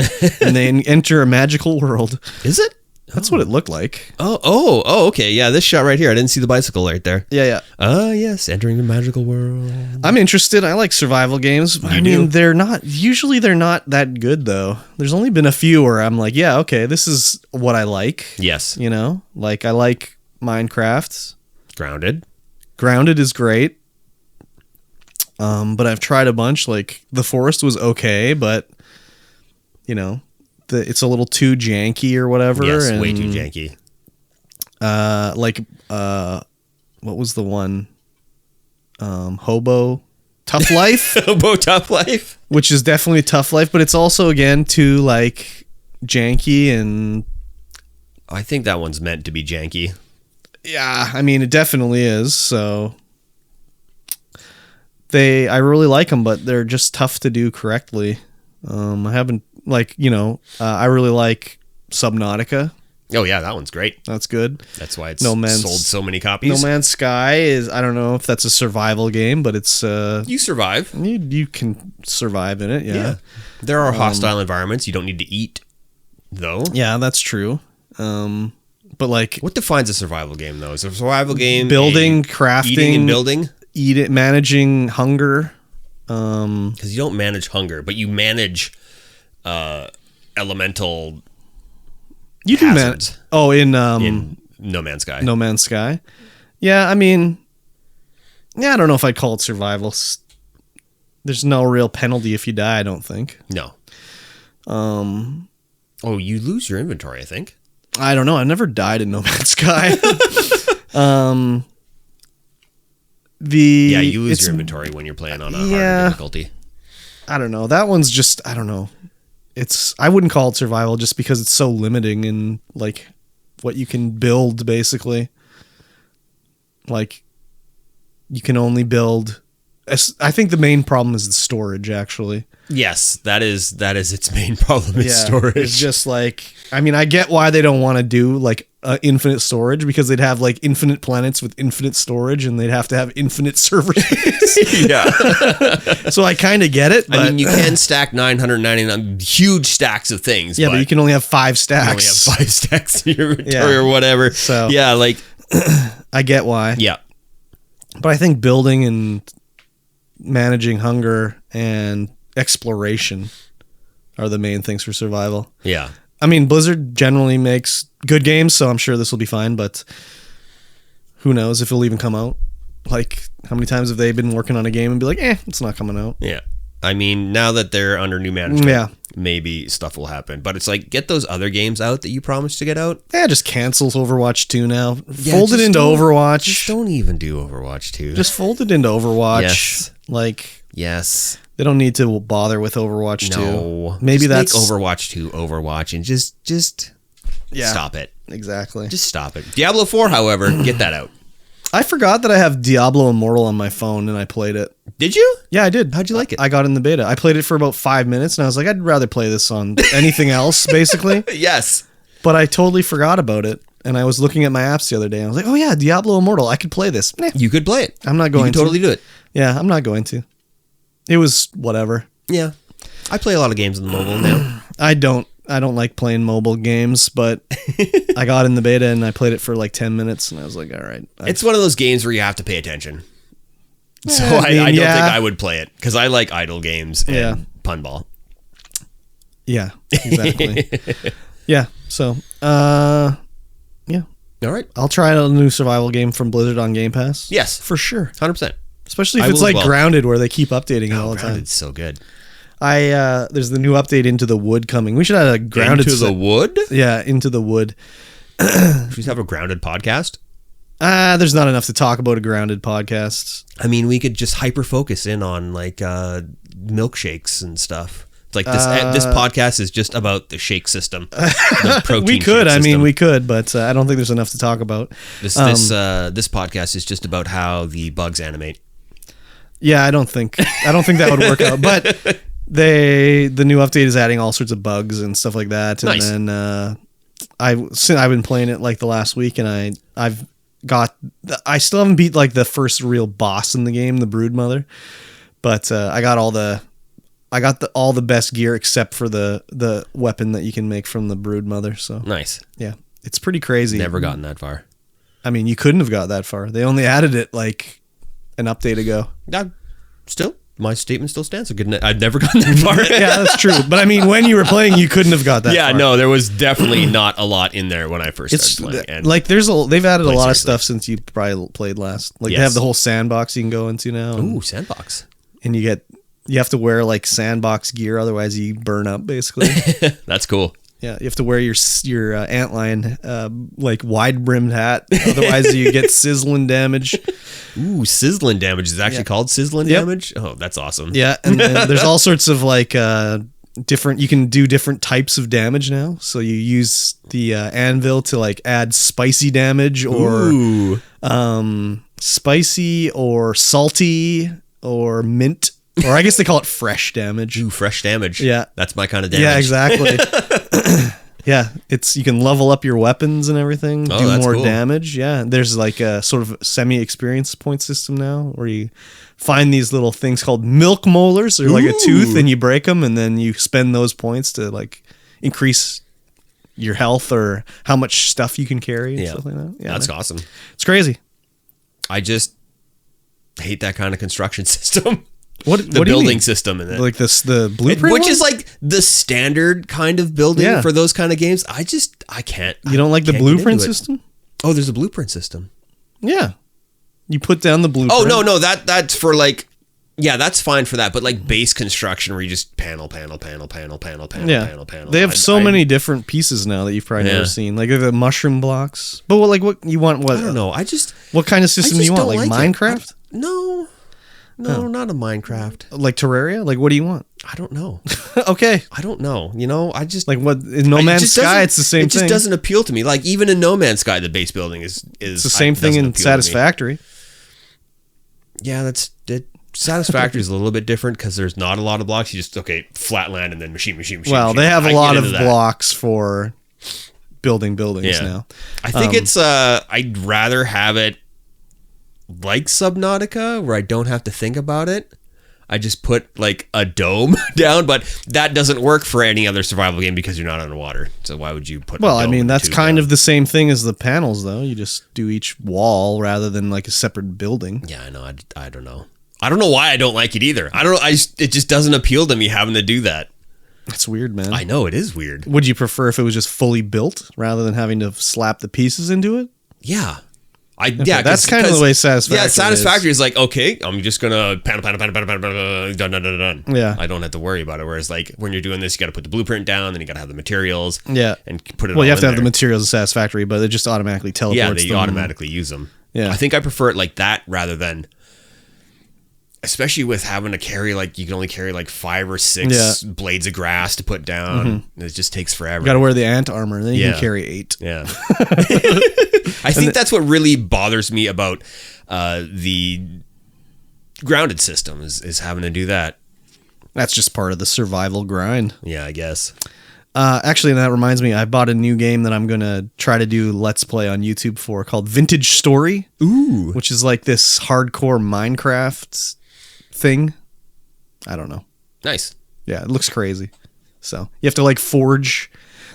and they enter a magical world. Is it? That's what it looked like. Oh, okay. Yeah, this shot right here. I didn't see the bicycle right there. Yeah. Yes, entering the magical world. I'm interested. I like survival games. They're not that good though. There's only been a few where I'm like, yeah, okay, this is what I like. Yes. Like I like Minecraft. Grounded is great. But I've tried a bunch. Like The Forest was okay, but it's a little too janky or whatever. Yes, way too janky. What was the one? Hobo Tough Life, About Tough Life. which is definitely Tough Life, but it's also again too like janky and I think that one's meant to be janky. yeah, I mean it definitely is. So I really like them, but they're just tough to do correctly. I haven't I really like Subnautica. Oh yeah, that one's great. That's good. That's why it's sold so many copies. No Man's Sky is, I don't know if that's a survival game, but it's You survive. you can survive in it. Yeah. There are hostile environments. You don't need to eat, though. Yeah, that's true. But like What defines a survival game, though? Is a survival game building, crafting, eating and building? Managing hunger. Because you don't manage hunger, but you manage elemental You do hazards in No Man's Sky. No Man's Sky. Yeah, I mean, I don't know if I'd call it survival. There's no real penalty if you die, I don't think. No. Oh, you lose your inventory, I think. I don't know. I never died in No Man's Sky. You lose your inventory when you're playing on a harder difficulty. I don't know. That one's just, I don't know. I wouldn't call it survival just because it's so limiting in like what you can build basically. Like you can only build, I think the main problem is the storage actually. Yes, that is its main problem is storage. It's just like, I mean, I get why they don't want to do like infinite storage because they'd have like infinite planets with infinite storage and they'd have to have infinite server space. Yeah. So I kind of get it. But I mean, you can stack 999 huge stacks of things. Yeah, but you can only have 5 stacks. You only have 5 stacks in your inventory or whatever. So yeah, like I get why. Yeah. But I think building and managing hunger and exploration are the main things for survival. Yeah. I mean, Blizzard generally makes good games, so I'm sure this will be fine, but who knows if it'll even come out. Like, how many times have they been working on a game and be like, it's not coming out? Yeah. I mean, now that they're under new management, maybe stuff will happen. But it's like, get those other games out that you promised to get out. Yeah, just cancels Overwatch 2 now. Fold it into Overwatch. Just don't even do Overwatch 2. Just fold it into Overwatch. Yes. Like, yes. They don't need to bother with Overwatch 2. No. Maybe just that's make Overwatch 2 Overwatch and just stop it. Exactly. Just stop it. Diablo 4, however, get that out. I forgot that I have Diablo Immortal on my phone and I played it. Did you? Yeah, I did. How'd you like it? I got in the beta. I played it for about 5 minutes and I was like, I'd rather play this on anything else, basically. Yes. But I totally forgot about it. And I was looking at my apps the other day and I was like, oh yeah, Diablo Immortal. I could play this. You could play it. I'm not going to. You can totally do it. Yeah, I'm not going to. It was whatever. Yeah. I play a lot of games on the mobile now. I don't like playing mobile games, but I got in the beta and I played it for like 10 minutes and I was like, all right. It's one of those games where you have to pay attention. So I don't think I would play it because I like idle games and punball. Yeah, exactly. Yeah, so, yeah. All right. I'll try a new survival game from Blizzard on Game Pass. Yes. For sure. 100%. Especially if it's like Grounded where they keep updating it all the time. Grounded's so good. There's the new update Into the Wood coming. We should have a Grounded... Into the Wood? Yeah, Into the Wood. Should we have a Grounded podcast? There's not enough to talk about a Grounded podcast. I mean, we could just hyper-focus in on like milkshakes and stuff. Like this podcast is just about the shake system. The protein we could. I mean, we could, but I don't think there's enough to talk about. This podcast is just about how the bugs animate. Yeah, I don't think that would work out. But the new update is adding all sorts of bugs and stuff like that. And nice. Then I've been playing it like the last week, and I still haven't beat like the first real boss in the game, the Broodmother. But I got all the best gear except for the weapon that you can make from the Broodmother. So nice. Yeah, it's pretty crazy. Never gotten that far. I mean, you couldn't have got that far. They only added it like an update ago. Still, my statement still stands. I've never gotten that far. Yeah, that's true. But I mean, when you were playing, you couldn't have got that far. Yeah, no, there was definitely not a lot in there when I first started playing. And like, they've added a lot of stuff since you probably played last. Like, they have the whole sandbox you can go into now. Ooh, sandbox. And you have to wear like sandbox gear, otherwise you burn up, basically. That's cool. Yeah, you have to wear your antlion like wide brimmed hat, otherwise you get sizzling damage. Ooh, sizzling damage is actually called sizzling damage. Oh, that's awesome. Yeah, and then there's all sorts of like different. You can do different types of damage now. So you use the anvil to like add spicy damage, or spicy or salty or mint. Or I guess they call it fresh damage. Ooh, fresh damage. Yeah. That's my kind of damage. Yeah, exactly. Yeah, you can level up your weapons and everything, do more damage. Yeah, there's like a sort of semi-experience point system now where you find these little things called milk molars. They're like a tooth, and you break them, and then you spend those points to like increase your health or how much stuff you can carry and stuff like that. Yeah, that's awesome. It's crazy. I just hate that kind of construction system. What the what building system in it, like the blueprint, which is like the standard kind of building for those kind of games. I can't. You don't like the blueprint system? Oh, there's a blueprint system. Yeah, you put down the blueprint. Oh no, that's for like, yeah, that's fine for that. But like base construction, where you just panel. They have so many different pieces now that you've probably never seen, like the mushroom blocks. But what you want? What I don't know. What kind of system do you want? Like Minecraft? No, not a Minecraft. Like Terraria? Like what do you want? I don't know. Okay. I don't know. You know, I just like what in No Man's Sky. It's the same thing. It just doesn't appeal to me. Like even in No Man's Sky, the base building is it's the same thing in Satisfactory. Yeah, that's it. Satisfactory is a little bit different because there's not a lot of blocks. You just flat land and then machine. Well, they have a lot of blocks for building buildings now. I think it's I'd rather have it like Subnautica, where I don't have to think about it. I just put like a dome down, but that doesn't work for any other survival game because you're not underwater. So why would you put? Well, I mean, that's kind of the same thing as the panels, though. You just do each wall rather than like a separate building. Yeah, I know. I don't know. I don't know why I don't like it either. I don't know. It just doesn't appeal to me having to do that. That's weird, man. I know, it is weird. Would you prefer if it was just fully built rather than having to slap the pieces into it? Yeah. Yeah, that's kind of the way Satisfactory is. Yeah, Satisfactory is like, okay, I'm just gonna panel, done. Yeah, I don't have to worry about it. Whereas like when you're doing this, you got to put the blueprint down, then you got to have the materials. Yeah, and put it. Well, you have to have there. the materials in Satisfactory, but it just automatically teleports. Yeah, they them. automatically use them. Yeah, I think I prefer it like that rather than, especially with having to carry like you can only carry like 5 or 6 blades of grass to put down. Mm-hmm. It just takes forever. You got to wear the ant armor, and then you can carry 8. Yeah. I think that's what really bothers me about the grounded system is having to do that. That's just part of the survival grind. Yeah, I guess. Actually, that reminds me, I bought a new game that I'm going to try to do Let's Play on YouTube for called Vintage Story. Ooh. Which is like this hardcore Minecraft thing. I don't know. Nice. Yeah, it looks crazy. So you have to like forge...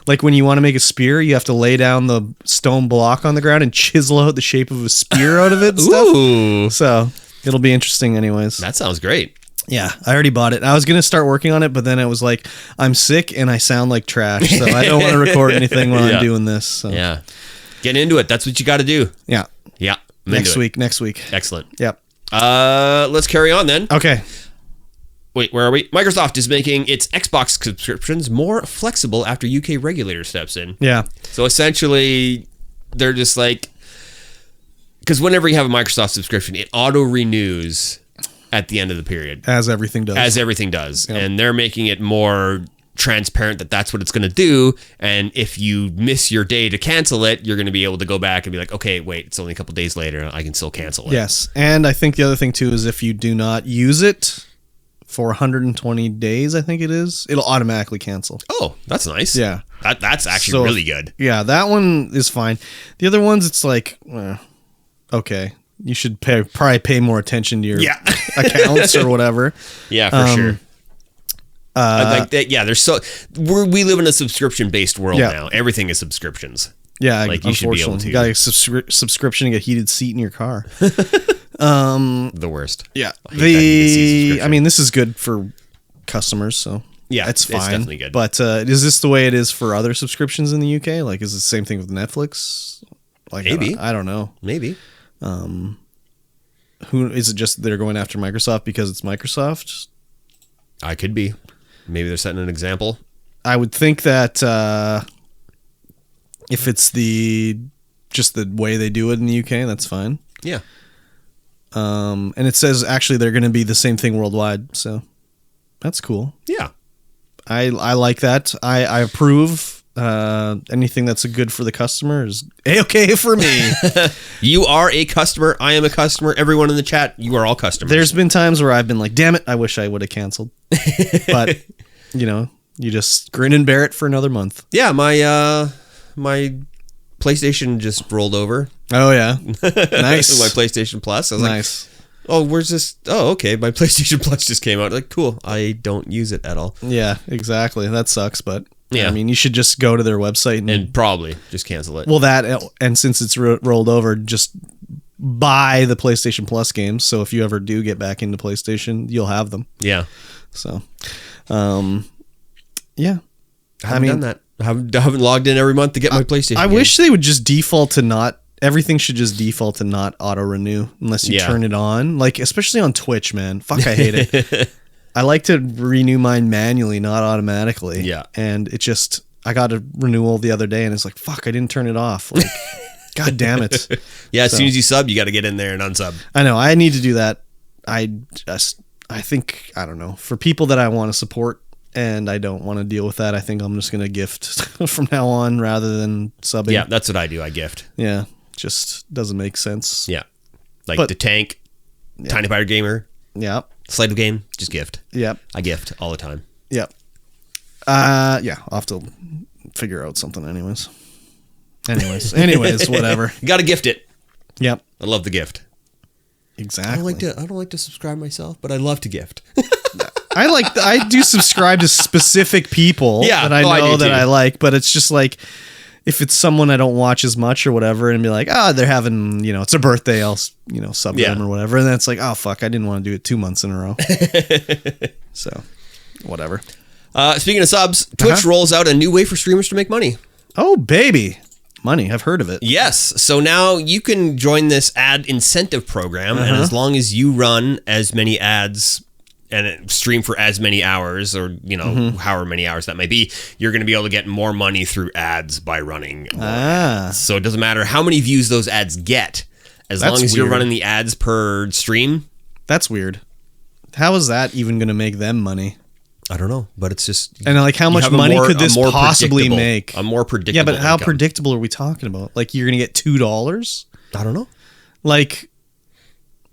Like when you want to make a spear, you have to lay down the stone block on the ground and chisel out the shape of a spear out of it and stuff. Ooh. So it'll be interesting anyways. That sounds great. Yeah, I already bought it. I was going to start working on it, but then it was like, I'm sick and I sound like trash. So I don't want to record anything while I'm doing this. So. Yeah. Get into it. That's what you got to do. Yeah. Yeah. Next week. Excellent. Yep. Let's carry on then. Okay. Wait, where are we? Microsoft is making its Xbox subscriptions more flexible after UK regulator steps in. Yeah. So essentially, they're just like, because whenever you have a Microsoft subscription, it auto renews at the end of the period. As everything does. Yep. And they're making it more transparent that that's what it's going to do. And if you miss your day to cancel it, you're going to be able to go back and be like, okay, wait, it's only a couple days later. I can still cancel it. Yes. And I think the other thing too is if you do not use it for 120 days, I think it is, it'll automatically cancel. Oh, that's nice. Yeah. That's actually really good. Yeah, that one is fine. The other ones, it's like, okay, you should probably pay more attention to your accounts or whatever. Yeah, for sure. Like that, yeah, we live in a subscription-based world now. Everything is subscriptions. Yeah, like you should be able to. You got a subscription and get a heated seat in your car. The worst. Yeah. I mean, this is good for customers, so yeah, it's fine. It's definitely good. But is this the way it is for other subscriptions in the UK? Like, is it the same thing with Netflix? Like, maybe. I don't know. Maybe. Who is it? Just they're going after Microsoft because it's Microsoft? I could be. Maybe they're setting an example. I would think that if it's just the way they do it in the UK, that's fine. Yeah. And it says actually they're going to be the same thing worldwide, so that's cool. Yeah. I like that. I approve. Anything that's good for the customer is okay for me. You are a customer. I am a customer. Everyone in the chat, you are all customers. There's been times where I've been like, damn it, I wish I would have canceled. But, you just grin and bear it for another month. Yeah, my PlayStation just rolled over. Oh, yeah. Nice. My PlayStation Plus. I was nice. like, oh, where's this? Oh, okay. My PlayStation Plus just came out. Like, cool. I don't use it at all. Yeah, exactly. That sucks, but yeah. I mean, you should just go to their website and probably just cancel it. Well, and since it's rolled over, just buy the PlayStation Plus games. So if you ever do get back into PlayStation, you'll have them. Yeah. So, yeah. I haven't done that. I haven't logged in every month to get my PlayStation. I wish they would just default to not. Everything should just default to not auto renew unless you turn it on. Like, especially on Twitch, man. Fuck, I hate it. I like to renew mine manually, not automatically. Yeah. And it just, I got a renewal the other day and it's like, fuck, I didn't turn it off. Like, God damn it. Yeah, as soon as you sub, you got to get in there and unsub. I know. I need to do that. I think, I don't know, for people that I want to support and I don't want to deal with that, I think I'm just going to gift from now on rather than subbing. Yeah, that's what I do. I gift. Yeah. Just doesn't make sense. Yeah. Like the Tank, Tiny Pirate Gamer. Yeah. Slide of Game, just gift. Yep. I gift all the time. Yep. Yeah, I'll have to figure out something anyways. Anyways, whatever. You got to gift it. Yep. I love the gift. Exactly. I don't like to subscribe myself, but I love to gift. I do subscribe to specific people that I know that I like, but it's just like if it's someone I don't watch as much or whatever and be like, they're having, it's their birthday, I'll, sub them or whatever. And then it's like, oh, fuck, I didn't want to do it 2 months in a row. So, whatever. Speaking of subs, Twitch rolls out a new way for streamers to make money. Oh, baby. Money. I've heard of it. Yes. So now you can join this ad incentive program. And as long as you run as many ads and stream for as many hours or, however many hours that may be, you're going to be able to get more money through ads by running more ads. So it doesn't matter how many views those ads get. As long as you're running the ads per stream. That's weird. How is that even going to make them money? I don't know, but it's just... And like how much money could this possibly make? A more predictable Yeah, but how income. predictable are we talking about? Like you're going to get $2? I don't know. Like...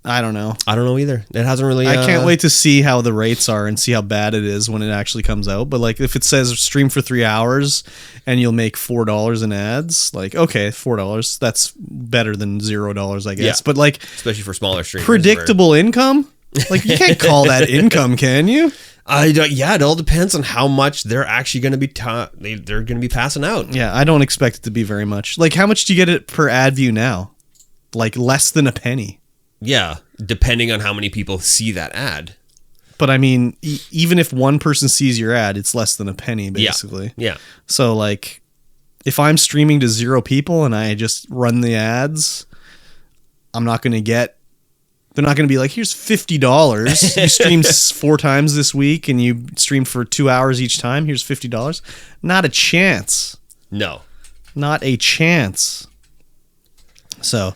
I don't know. I don't know either. It hasn't really... I can't wait to see how the rates are and see how bad it is when it actually comes out. But like if it says stream for 3 hours and you'll make $4 in ads, like, okay, $4. That's better than $0, I guess. Yeah. But like... Especially for smaller streamers. Predictable income? Like you can't call that income, can you? Yeah, it all depends on how much they're actually going to be they're going to be passing out. Yeah, I don't expect it to be very much. Like how much do you get it per ad view now? Like less than a penny. Yeah, depending on how many people see that ad. But I mean, even if one person sees your ad, it's less than a penny, basically. Yeah. So like, if I'm streaming to 0 people and I just run the ads, I'm not going to get... They're not going to be like, here's $50. You streamed 4 times this week and you streamed for 2 hours each time. Here's $50. Not a chance. No. Not a chance. So...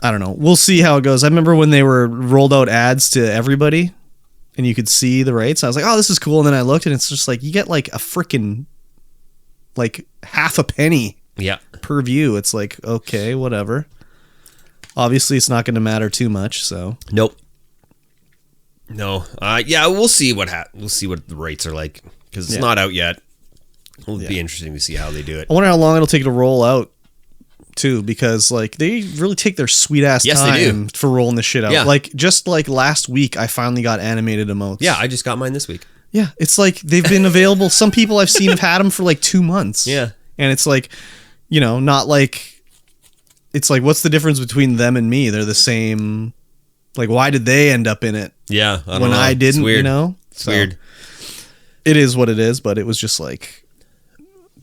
I don't know. We'll see how it goes. I remember when they were rolled out ads to everybody and you could see the rates. I was like, oh, this is cool. And then I looked and it's just like, you get like a freaking like half a penny per view. It's like, okay, whatever. Obviously it's not going to matter too much. So nope. No. Yeah, we'll see we'll see what the rates are like because it's not out yet. It'll be interesting to see how they do it. I wonder how long it'll take to roll out. Too, because like they really take their sweet ass time for rolling this shit out. Yeah. Like just like last week, I finally got animated emotes. Yeah, I just got mine this week. Yeah, it's like they've been available. Some people I've seen have had them for like 2 months. Yeah, and it's like, not like it's like what's the difference between them and me? They're the same. Like, why did they end up in it? Yeah, I don't when know. I didn't. It's weird. It's weird. It is what it is, but it was just like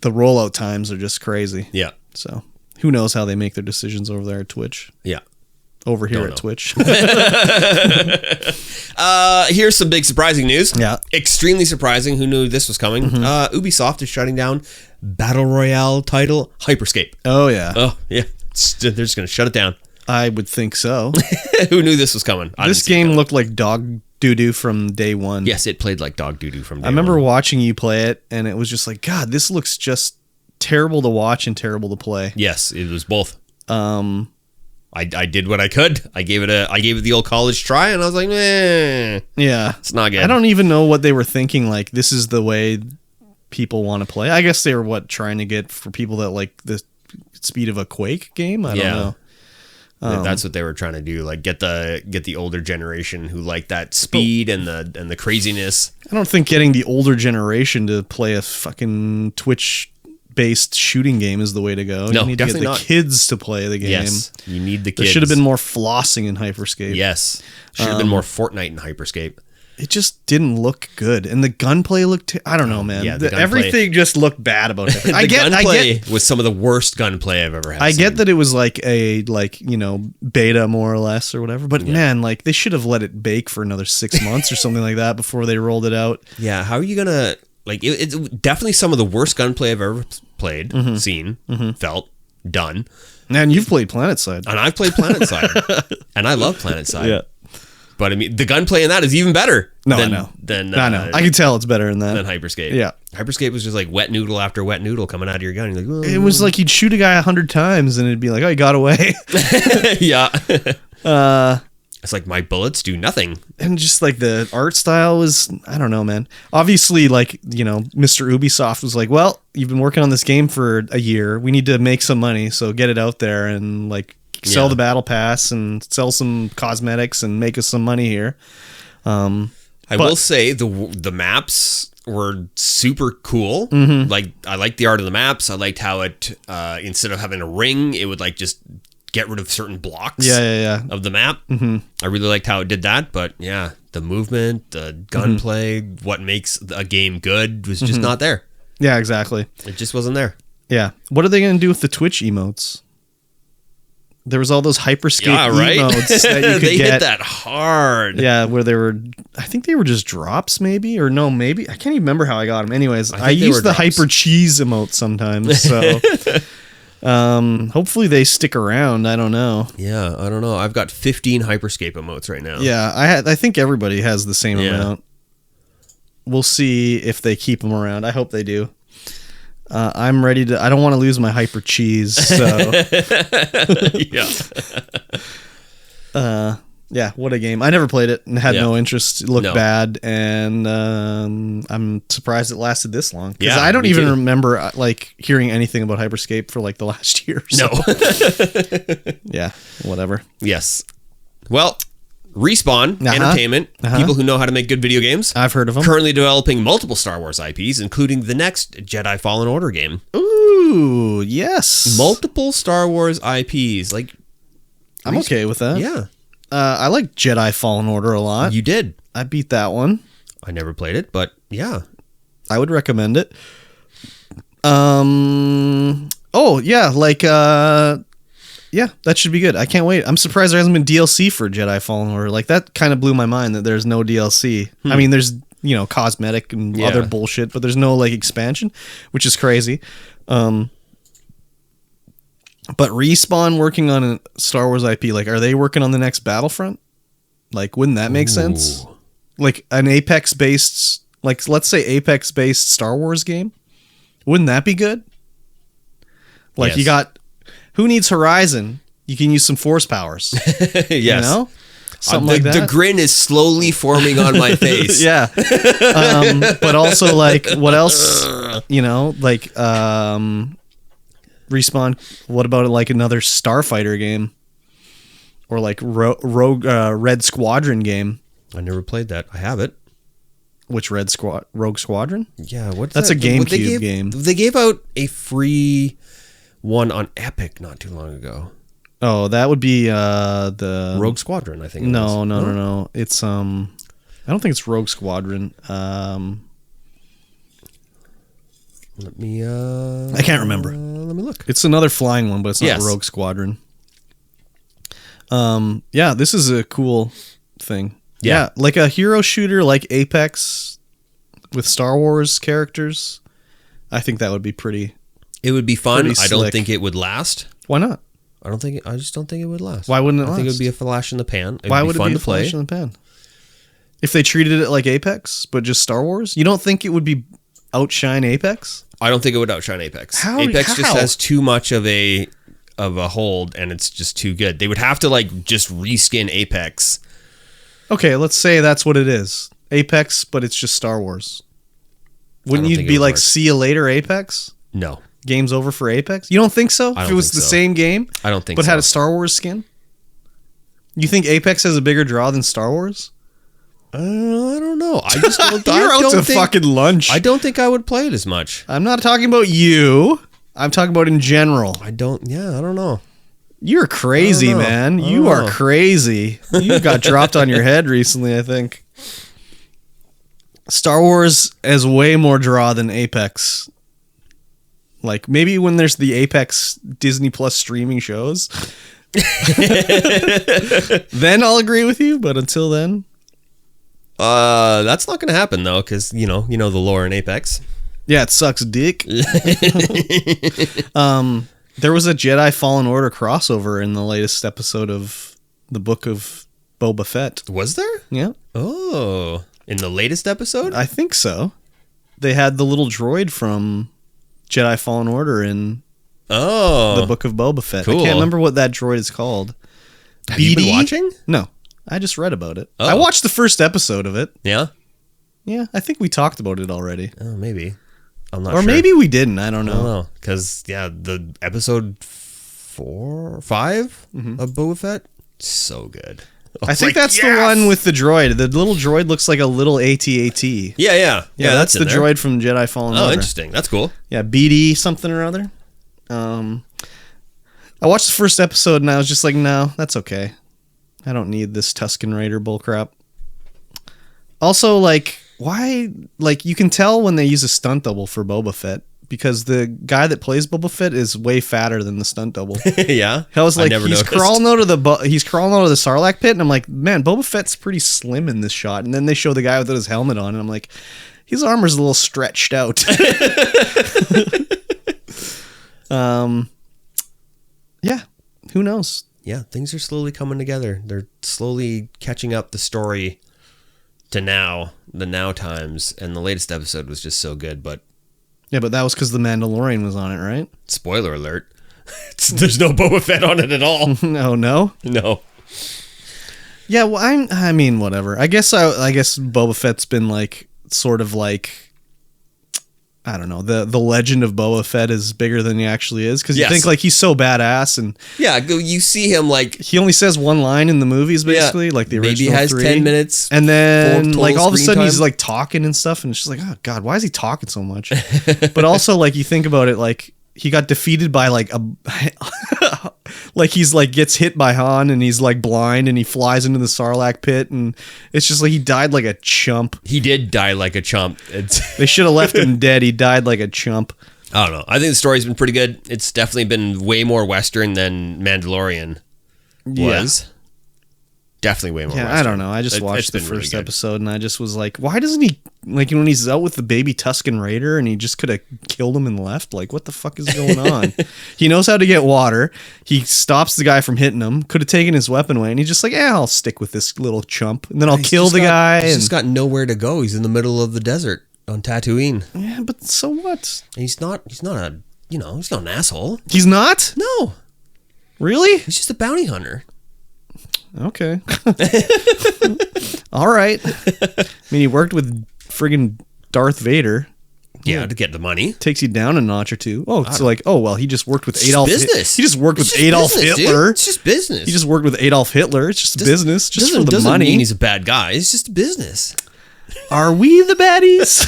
the rollout times are just crazy. Yeah. So. Who knows how they make their decisions over there at Twitch? Yeah. over here Don't at know. Twitch. Here's some big surprising news. Yeah. Extremely surprising. Who knew this was coming? Ubisoft is shutting down Battle Royale title Hyperscape. Oh, yeah. Oh, yeah. They're just going to shut it down. I would think so. Who knew this was coming? This game looked like dog doo-doo from day one. Yes, it played like dog doo-doo from day I remember one. watching you play it, and it was just like, God, this looks just terrible to watch and terrible to play. Yes, it was both. I did what I could. I gave it the old college try, and I was like, Yeah. it's not good. I don't even know what they were thinking. Like, this is the way people want to play. I guess they were trying to get for people that like the speed of a Quake game. I don't know. That's what they were trying to do. Like get the older generation who like that speed and the craziness. I don't think getting the older generation to play a fucking Twitch-based shooting game is the way to go. No, you need to get definitely the not. kids to play the game. Yes, you need the There kids. should have been more flossing in Hyperscape. Yes, should have been more Fortnite in Hyperscape. It just didn't look good, and the gunplay looked. I don't know, man. Yeah, the gunplay- everything just looked bad about it. The gunplay was some of the worst gunplay I've ever had. I get that it was like a beta more or less or whatever, but man, like they should have let it bake for another 6 months or something like that before they rolled it out. Yeah, how are you gonna like? It's definitely some of the worst gunplay I've ever played, seen, felt, done. Man, you've played PlanetSide. And I've played PlanetSide, and I love PlanetSide. Yeah. But I mean, the gunplay in that is even better. No, than, I know. Than, I know. I can tell it's better than that. than Hyperscape. Yeah. Hyperscape was just like wet noodle after wet noodle coming out of your gun. You're like, It was like you'd shoot a guy 100 times and it'd be like, oh, he got away. yeah. It's like my bullets do nothing. And just like the art style was, I don't know, man. Obviously, like, Mr. Ubisoft was like, well, you've been working on this game for a year. We need to make some money, so get it out there and like sell the battle pass and sell some cosmetics and make us some money here. I will say the maps were super cool. Like I liked the art of the maps. I liked how it instead of having a ring, it would like just get rid of certain blocks of the map. I really liked how it did that. But yeah, the movement, the gunplay, what makes a game good was just not there. Yeah, exactly. It just wasn't there. Yeah. What are they going to do with the Twitch emotes? There was all those Hyperscape emotes that you could they get. hit that hard. Yeah, where I think they were just drops maybe, or no, maybe. I can't even remember how I got them. Anyways, I think they use were the drops. Hyper Cheese emote sometimes, so hopefully they stick around. I don't know. Yeah, I don't know. I've got 15 Hyperscape emotes right now. Yeah, I think everybody has the same amount. We'll see if they keep them around. I hope they do. I'm ready to. I don't want to lose my Hyper Cheese, so yeah, what a game. I never played it and had no interest. It looked bad, and I'm surprised it lasted this long. Because I don't even remember like hearing anything about Hyperscape for like the last year. So. No. Yeah, whatever. Yes. Well, Respawn Entertainment, people who know how to make good video games. I've heard of them. Currently developing multiple Star Wars IPs, including the next Jedi Fallen Order game. Ooh, yes. Multiple Star Wars IPs. Like, I'm okay with that. Yeah. I like Jedi Fallen Order a lot. You did. I beat that one. I never played it, but yeah. I would recommend it. Oh, yeah, like, yeah, that should be good. I can't wait. I'm surprised there hasn't been DLC for Jedi Fallen Order. Like, that kind of blew my mind that there's no DLC. I mean, there's, cosmetic and other bullshit, but there's no, like, expansion, which is crazy. But Respawn working on a Star Wars IP, like, are they working on the next Battlefront? Like, wouldn't that make sense? Like, an Apex-based, like, let's say Apex-based Star Wars game? Wouldn't that be good? Like, you got... Who needs Horizon? You can use some Force powers. Yes. You know? Something like that. The grin is slowly forming on my face. Yeah. But also, like, what else? Like, Respawn, what about like another Starfighter game? Or like Rogue Red Squadron game? I never played that. I have it. Which Rogue Squadron? Yeah, what's That's that? a GameCube game. They gave out a free one on Epic not too long ago. Oh, that would be the Rogue Squadron, I think. No. It's I don't think it's Rogue Squadron. Let me I can't remember. Let me look. It's another flying one, but it's not Yes. Rogue Squadron. Yeah, this is a cool thing. Yeah. Like a hero shooter like Apex with Star Wars characters. I think that would be pretty. It would be fun. Pretty I don't slick. think it would last. Why not? I just don't think it would last. Why wouldn't it I think it last? would be a flash in the pan. Why would be fun it be to a flash in the pan? If they treated it like Apex, but just Star Wars, you don't think it would be outshine Apex? I don't think it would outshine Apex. How? Apex just How? has too much of a hold, and it's just too good. They would have to like just reskin Apex. Okay, let's say that's what it is. Apex, but it's just Star Wars. Wouldn't don't you think be it would like, work. see you later, Apex? No, Game's over for Apex? You don't think so? I If don't it was think the so. same game, I don't think but so. had a Star Wars skin? You think Apex has a bigger draw than Star Wars? I don't know. I just don't. You're I out don't to think, fucking lunch. I don't think I would play it as much. I'm not talking about you. I'm talking about in general. I don't. Yeah, I don't know. You're crazy, I don't know. man. I don't You are know. crazy. You got dropped on your head recently, I think. Star Wars has way more draw than Apex. Like, maybe when there's the Apex Disney Plus streaming shows, then I'll agree with you, but until then... That's not going to happen though, because you know the lore in Apex. Yeah, it sucks dick. There was a Jedi Fallen Order crossover in the latest episode of the Book of Boba Fett. Was there? Yeah, Oh, in the latest episode? I think so. They had the little droid from Jedi Fallen Order in Oh, the Book of Boba Fett. Cool. I can't remember what that droid is called. have you been BD? watching? No, I just read about it. Oh. I watched the first episode of it. Yeah. Yeah, I think we talked about it already. Oh, maybe. I'm not Or sure. maybe we didn't. I don't I don't know. know. Because, yeah, the episode 5 of Boba Fett, so good. I think that's the one with the droid. The little droid looks like a little AT-AT. Yeah, That's the in there. droid from Jedi Fallen Oh, Order. interesting. That's cool. Yeah, BD something or other. I watched the first episode and I was just like, no, that's okay. I don't need this Tusken Raider bullcrap. Also, like, why? Like, you can tell when they use a stunt double for Boba Fett because the guy that plays Boba Fett is way fatter than the stunt double. Yeah. I was like, never he's noticed. crawling out of the Sarlacc pit, and I'm like, man, Boba Fett's pretty slim in this shot. And then they show the guy without his helmet on, and I'm like, his armor's a little stretched out. Yeah, who knows? Yeah, things are slowly coming together. They're slowly catching up the story to the now times, and the latest episode was just so good, but Yeah, but that was because the Mandalorian was on it, right? spoiler alert, there's no Boba Fett on it at all. Oh no. No. Yeah, well, I mean, whatever. I guess Boba Fett's been like sort of like, I don't know. The legend of Boba Fett is bigger than he actually is because you Yes. think like he's so badass and Yeah, you see him like he only says one line in the movies basically, like the original maybe has 3. 10 minutes. And then total like all of a screen sudden he's time. like talking and stuff and it's just like, oh god, why is he talking so much? But also like you think about it, like he got defeated by like a like he's like gets hit by Han and he's like blind and he flies into the Sarlacc pit and it's just like he died like a chump. He did die like a chump. They should have left him dead. He died like a chump. I don't know. I think the story's been pretty good. It's definitely been way more Western than Mandalorian was. Definitely way more Yeah, Western. I don't know. I just watched the first episode and I just was like, why doesn't he, like when he's out with the baby Tusken Raider and he just could have killed him and left? Like, what the fuck is going on? He knows how to get water. He stops the guy from hitting him. Could have taken his weapon away and he's just like, I'll stick with this little chump and then I'll kill the guy. He's And, just got nowhere to go. He's in the middle of the desert on Tatooine. yeah, but so what? And he's not he's not an asshole. He's not? No. Really? He's just a bounty hunter. Okay. All right. I mean, he worked with friggin' Darth Vader. Yeah, to get the money. Takes you down a notch or two. Oh, it's like, oh well, he just worked with Adolf. Business. He just worked It's with just Adolf business, Hitler. dude. It's just business. He just worked with Adolf Hitler. It's just business, just for the doesn't money. mean he's a bad guy. It's just business. Are we the baddies?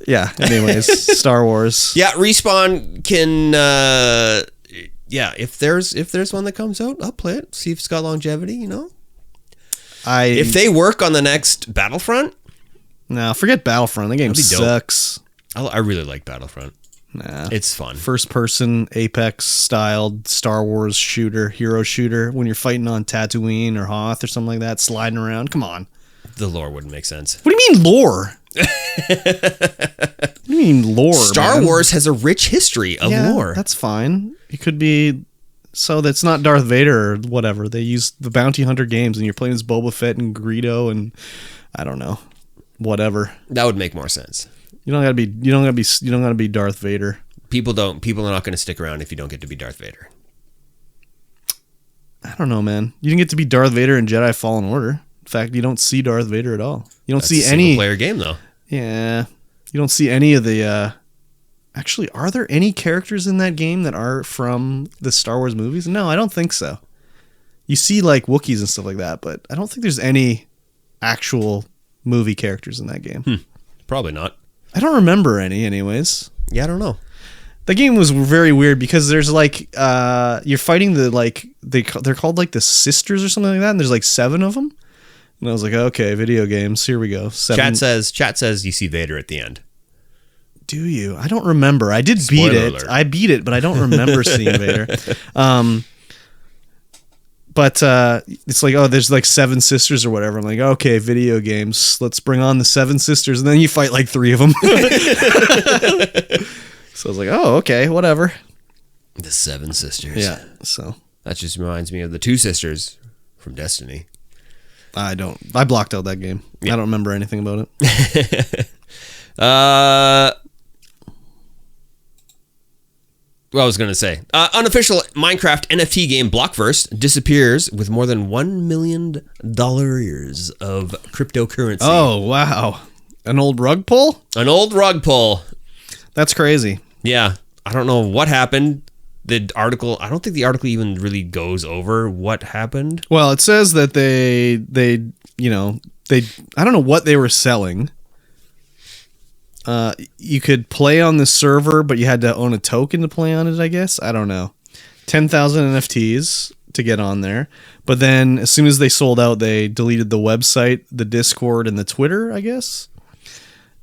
Yeah. Anyways, Star Wars. Yeah, Respawn can. Yeah, if there's one that comes out, I'll play it. See if it's got longevity. You know, if they work on the next Battlefront, no, forget Battlefront. The game That'd be dope. sucks. I really like Battlefront. Nah. It's fun. First person Apex styled Star Wars shooter, hero shooter, when you're fighting on Tatooine or Hoth or something like that, sliding around. Come on. The lore wouldn't make sense. What do you mean lore? What do you mean lore? Star man? Wars has a rich history of lore. That's fine. It could be. So that's not Darth Vader or whatever. They use the Bounty Hunter games, and you're playing as Boba Fett and Greedo, and I don't know, whatever. That would make more sense. You don't gotta be Darth Vader. People are not going to stick around if you don't get to be Darth Vader. I don't know, man. You didn't get to be Darth Vader in Jedi Fallen Order. In fact, you don't see Darth Vader at all. You don't see any single-player game, though. Yeah, you don't see any of the. Actually, are there any characters in that game that are from the Star Wars movies? No, I don't think so. You see like Wookiees and stuff like that, but I don't think there's any actual movie characters in that game. Probably not. I don't remember any, anyways. Yeah, I don't know. The game was very weird because there's like you're fighting the like they're called like the sisters or something like that, and there's like 7 of them. And I was like, okay, video games, here we go. 7. Chat says you see Vader at the end. Do you? I don't remember. I did Spoiler beat it. alert. I beat it, but I don't remember seeing Vader. But it's like, oh, there's like 7 sisters or whatever. I'm like, okay, video games. Let's bring on the 7 sisters, and then you fight like 3 of them. So I was like, oh, okay, whatever. The 7 sisters. Yeah. So That just reminds me of the 2 sisters from Destiny. I blocked out that game. Yeah. I don't remember anything about it. What I was going to say. Unofficial Minecraft NFT game Blockverse disappears with more than $1 million of cryptocurrency. Oh, wow. An old rug pull? An old rug pull. That's crazy. Yeah. I don't know what happened. I don't think the article even really goes over what happened. Well, it says that they I don't know what they were selling. You could play on the server, but you had to own a token to play on it, I guess. I don't know. 10,000 NFTs to get on there. But then as soon as they sold out, they deleted the website, the Discord, and the Twitter, I guess.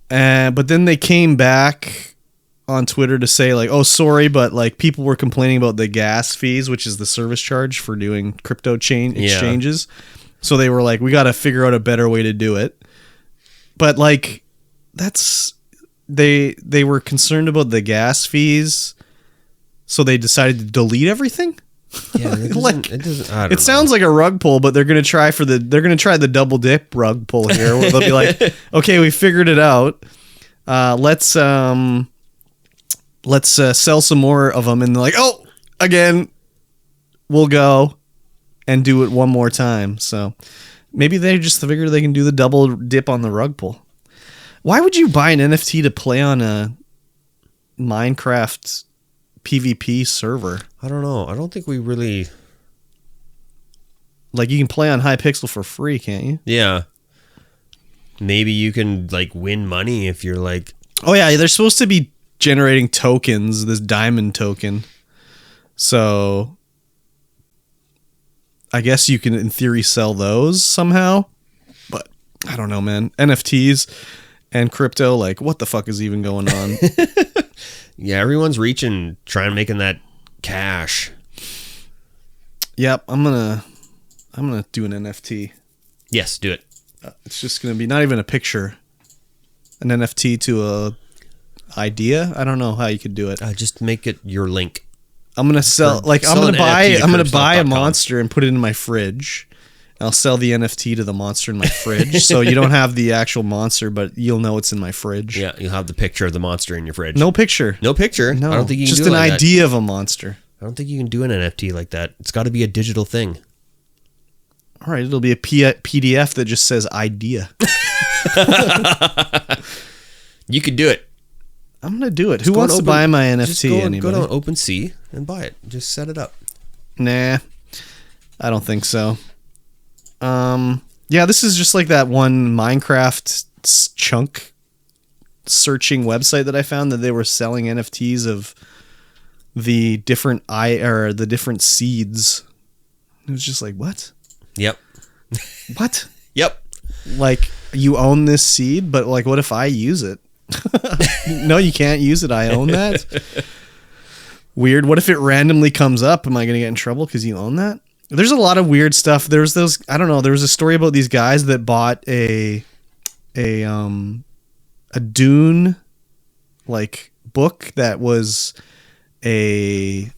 But then they came back on Twitter to say like, oh, sorry, but like people were complaining about the gas fees, which is the service charge for doing crypto exchanges. So they were like, we got to figure out a better way to do it. But like, they were concerned about the gas fees, so they decided to delete everything. Yeah, it sounds like a rug pull, but they're gonna try the double dip rug pull here, where they'll be like, okay, we figured it out. Let's sell some more of them, and they're like, oh, again, we'll go and do it one more time. So maybe they just figure they can do the double dip on the rug pull. Why would you buy an NFT to play on a Minecraft PvP server? I don't know. I don't think we really... Like, you can play on Hypixel for free, can't you? Yeah. Maybe you can, like, win money if you're, like... Oh, yeah. They're supposed to be generating tokens, this diamond token. So, I guess you can, in theory, sell those somehow. But, I don't know, man. NFTs and crypto, like, what the fuck is even going on? Yeah, everyone's trying making that cash. Yep, I'm gonna do an NFT. Yes, do it. It's just gonna be not even a picture, an NFT to a idea. I don't know how you could do it. Just make it your link. I'm gonna sell like sell I'm gonna NFT buy a KurbStomped.com. monster and put it in my fridge. I'll sell the NFT to the monster in my fridge, so you don't have the actual monster, but you'll know it's in my fridge. Yeah, you'll have the picture of the monster in your fridge. No picture. No picture? No. I don't think you can just do it an like idea of a monster. I don't think you can do an NFT like that. It's got to be a digital thing. All right, it'll be a PDF that just says idea. You could do it. I'm gonna do it. Who wants to buy my NFT? Just go Anybody? to OpenSea and buy it. Just set it up. Nah, I don't think so. Yeah, this is just like that one Minecraft chunk searching website that I found that they were selling NFTs of the different different seeds. It was just like, what? Yep. What? Yep. Like, you own this seed, but like, what if I use it? No, you can't use it. I own that. Weird. What if it randomly comes up? Am I going to get in trouble because you own that? There's a lot of weird stuff. There's those, I don't know. There was a story about these guys that bought a Dune like book that was it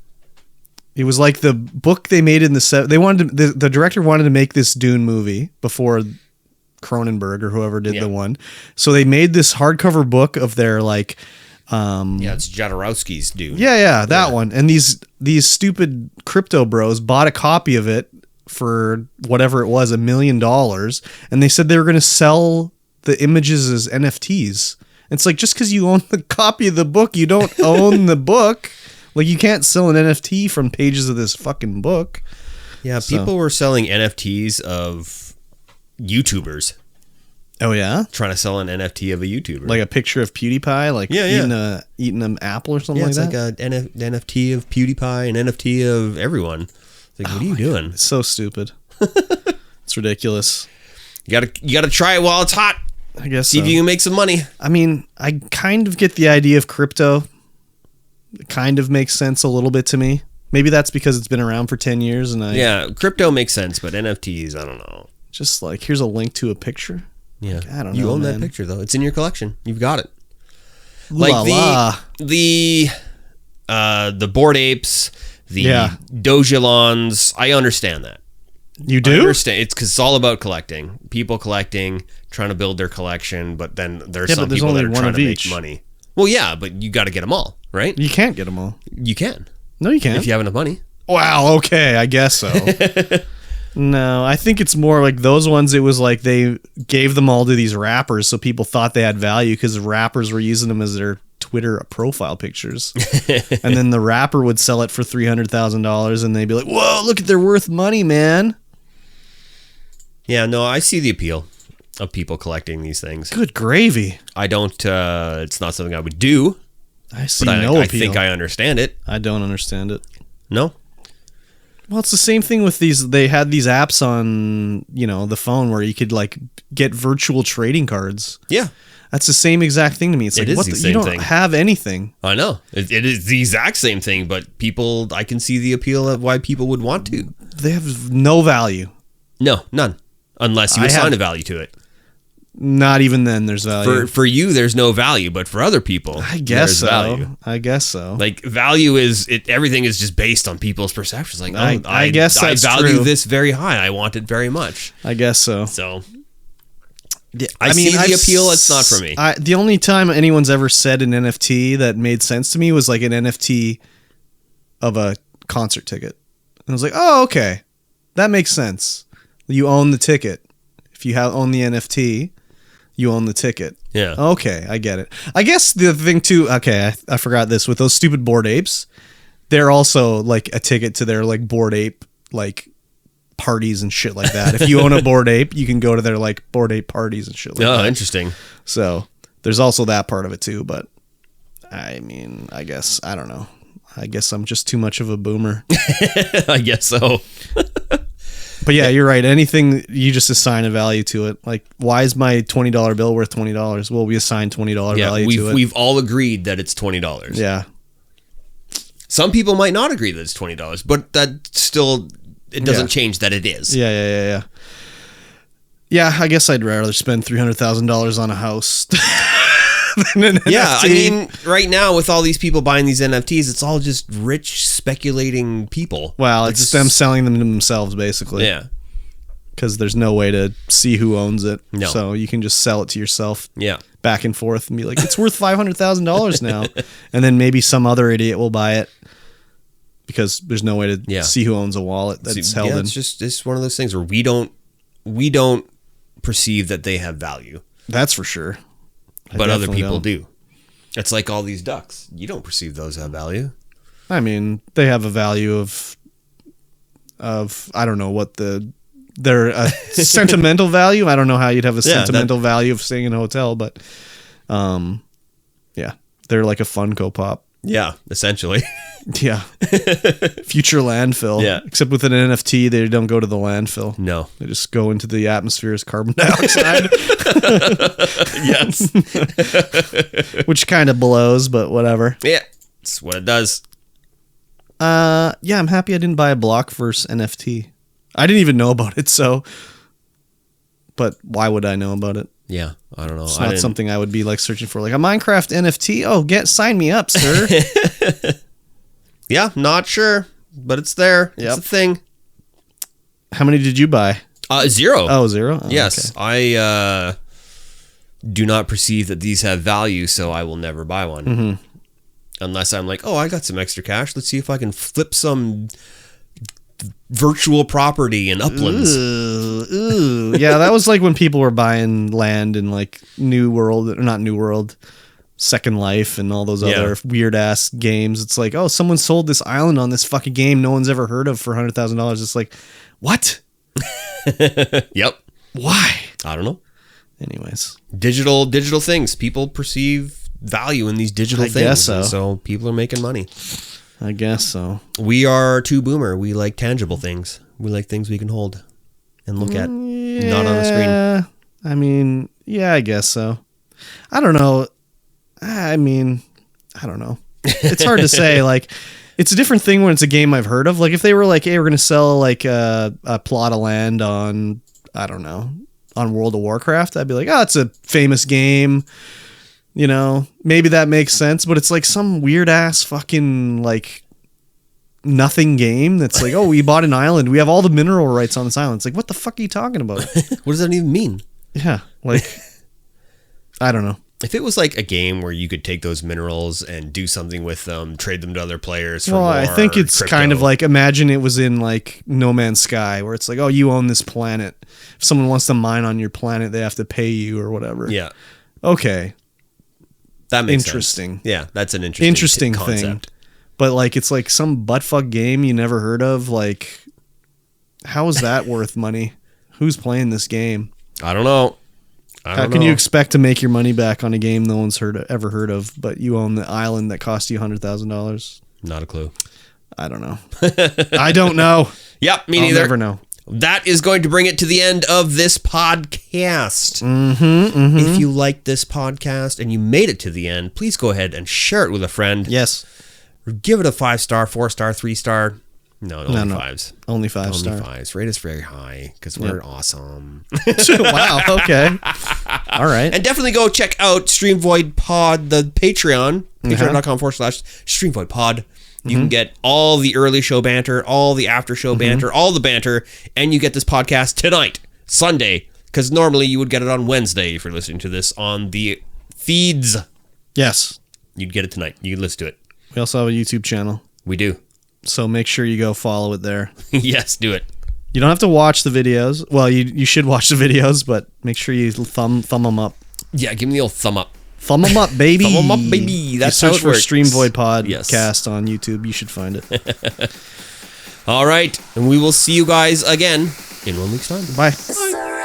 was like the book they made in the director wanted to make this Dune movie before Cronenberg or whoever did the one. So they made this hardcover book of their like it's Jodorowsky's Dune. That one. And these stupid crypto bros bought a copy of it for whatever it was, $1 million, and they said they were going to sell the images as NFTs. It's like, just because you own the copy of the book, you don't own the book. Like, you can't sell an NFT from pages of this fucking book. Yeah, people were selling NFTs of YouTubers. Oh, yeah? Trying to sell an NFT of a YouTuber. Like a picture of PewDiePie? Like eating an apple or something like that? Yeah, it's like an NFT of PewDiePie, an NFT of everyone. It's like, what are you doing? God, it's so stupid. It's ridiculous. You gotta try it while it's hot. I guess See if you can make some money. I mean, I kind of get the idea of crypto. It kind of makes sense a little bit to me. Maybe that's because it's been around for 10 years. And crypto makes sense, but NFTs, I don't know. Just like, here's a link to a picture. Yeah. Like, I don't know. You own that picture, though. It's in your collection. You've got it. Like the Bored Apes, the Dogelons, I understand that. You do? I understand. It's because it's all about collecting. People collecting, trying to build their collection, but then there's some people that are trying to make money. Well, yeah, but you got to get them all, right? You can't get them all. You can. No, you can't. If you have enough money. Wow, okay, I guess so. No, I think it's more like those ones, it was like they gave them all to these rappers so people thought they had value because the rappers were using them as their Twitter profile pictures. And then the rapper would sell it for $300,000 and they'd be like, whoa, look at they're worth money, man. Yeah, no, I see the appeal of people collecting these things. Good gravy. I don't, it's not something I would do. I see but no I appeal. think I understand it. I don't understand it. No? Well, it's the same thing with these. They had these apps on, the phone where you could like get virtual trading cards. Yeah. That's the same exact thing to me. It's like, what you don't have anything. I know. It is the exact same thing, but I can see the appeal of why people would want to. They have no value. No, none. Unless you assign a value to it. Not even then there's value. For you, there's no value, but for other people, I guess so. Value. I guess so. Like, value is, everything is just based on people's perceptions. Like, I guess that's value true. this very high. I want it very much. I guess so. So, I see the appeal. It's not for me. The only time anyone's ever said an NFT that made sense to me was like an NFT of a concert ticket. And I was like, oh, okay. That makes sense. You own the ticket. If you own the NFT, you own the ticket. Yeah. Okay, I get it. I guess the thing too, okay, I forgot this, with those stupid Bored Apes, they're also like a ticket to their like Bored Ape like parties and shit like that. If you own a Bored Ape, you can go to their like Bored Ape parties and shit like that. Oh, interesting. So there's also that part of it too, but I mean, I guess, I don't know. I guess I'm just too much of a boomer. I guess so. But yeah, you're right. Anything, you just assign a value to it. Like, why is my $20 bill worth $20? Well, we assign $20 value to it. We've all agreed that it's $20. Yeah. Some people might not agree that it's $20, but that still, it doesn't change that it is. Yeah. Yeah, I guess I'd rather spend $300,000 on a house than an NFT. Yeah, I mean, right now with all these people buying these NFTs, it's all just rich speculating people. Well, it's them selling them to themselves, basically. Yeah. Because there's no way to see who owns it. No. So you can just sell it to yourself. Yeah. Back and forth and be like, it's worth $500,000 now. And then maybe some other idiot will buy it because there's no way to see who owns a wallet that's held in. It's one of those things where we don't perceive that they have value. That's for sure. But other people do. It's like all these ducks. You don't perceive those have value. I mean, they have a value of I don't know what they're a sentimental value. I don't know how you'd have a sentimental value of staying in a hotel, but yeah, they're like a Funko Pop. Yeah, essentially. Yeah. Future landfill. Yeah. Except with an NFT, they don't go to the landfill. No. They just go into the atmosphere as carbon dioxide. Yes. Which kind of blows, but whatever. Yeah, it's what it does. Yeah, I'm happy I didn't buy a Blockverse NFT. I didn't even know about it, so... But why would I know about it? Yeah, I don't know. It's not something I would be like searching for. Like a Minecraft NFT? Oh, sign me up, sir. Yeah, not sure, but it's there. Yep. It's a thing. How many did you buy? 0. Oh, 0? Oh, yes, okay. I do not perceive that these have value, so I will never buy one. Mm-hmm. Unless I'm like, oh, I got some extra cash. Let's see if I can flip some virtual property in Uplands. Ooh. Yeah, that was like when people were buying land in like Second Life and all those other weird ass games. It's like, oh, someone sold this island on this fucking game no one's ever heard of for $100,000. It's like, what? Yep. Why? I don't know. Anyways, digital things. People perceive value in these digital things. Guess so. And so people are making money. I guess so. We are too boomer. We like tangible things. We like things we can hold and look at, not on a screen. I mean, yeah, I guess so. I don't know. I mean, I don't know. It's hard to say. Like, it's a different thing when it's a game I've heard of. Like, if they were like, hey, we're going to sell like a plot of land on, I don't know, on World of Warcraft, I'd be like, oh, it's a famous game. You know, maybe that makes sense, but it's like some weird ass fucking like nothing game that's like, oh, we bought an island. We have all the mineral rights on this island. It's like, what the fuck are you talking about? What does that even mean? Yeah, like, I don't know. If it was like a game where you could take those minerals and do something with them, trade them to other players for well, more I think it's crypto. kind of like, imagine it was in like No Man's Sky, where it's like, oh, you own this planet. If someone wants to mine on your planet, they have to pay you or whatever. Yeah. Okay. That makes interesting. Sense. Yeah, that's an interesting concept. Thing. But like, it's like some buttfuck game you never heard of. Like, how is that worth money? Who's playing this game? I don't know. How can you expect to make your money back on a game no one's ever heard of, but you own the island that cost you $100,000? Not a clue. I don't know. I don't know. Yep, me neither. I'll never know. That is going to bring it to the end of this podcast. If you liked this podcast and you made it to the end, please go ahead and share it with a friend. Yes. Give it a 5-star, 4-star, 3-star. No, only 5s. Only 5 star. Only 5s. Rate us very high because we're awesome. Wow. Okay. All right. And definitely go check out StreamVoid Pod, the Patreon. Patreon.com/StreamVoid Pod. You can get all the early show banter, all the after show banter, all the banter, and you get this podcast tonight, Sunday, because normally you would get it on Wednesday if you're listening to this on the feeds. Yes. You'd get it tonight. You can listen to it. We also have a YouTube channel. We do. So make sure you go follow it there. Yes, do it. You don't have to watch the videos. Well, you should watch the videos, but make sure you thumb them up. Yeah, give me the old thumb up. Thumb them up, baby. Thumb them up, baby. That's you how search it works. for StreamVoid Podcast on YouTube. You should find it. All right, and we will see you guys again in 1 week's time. Bye. Bye.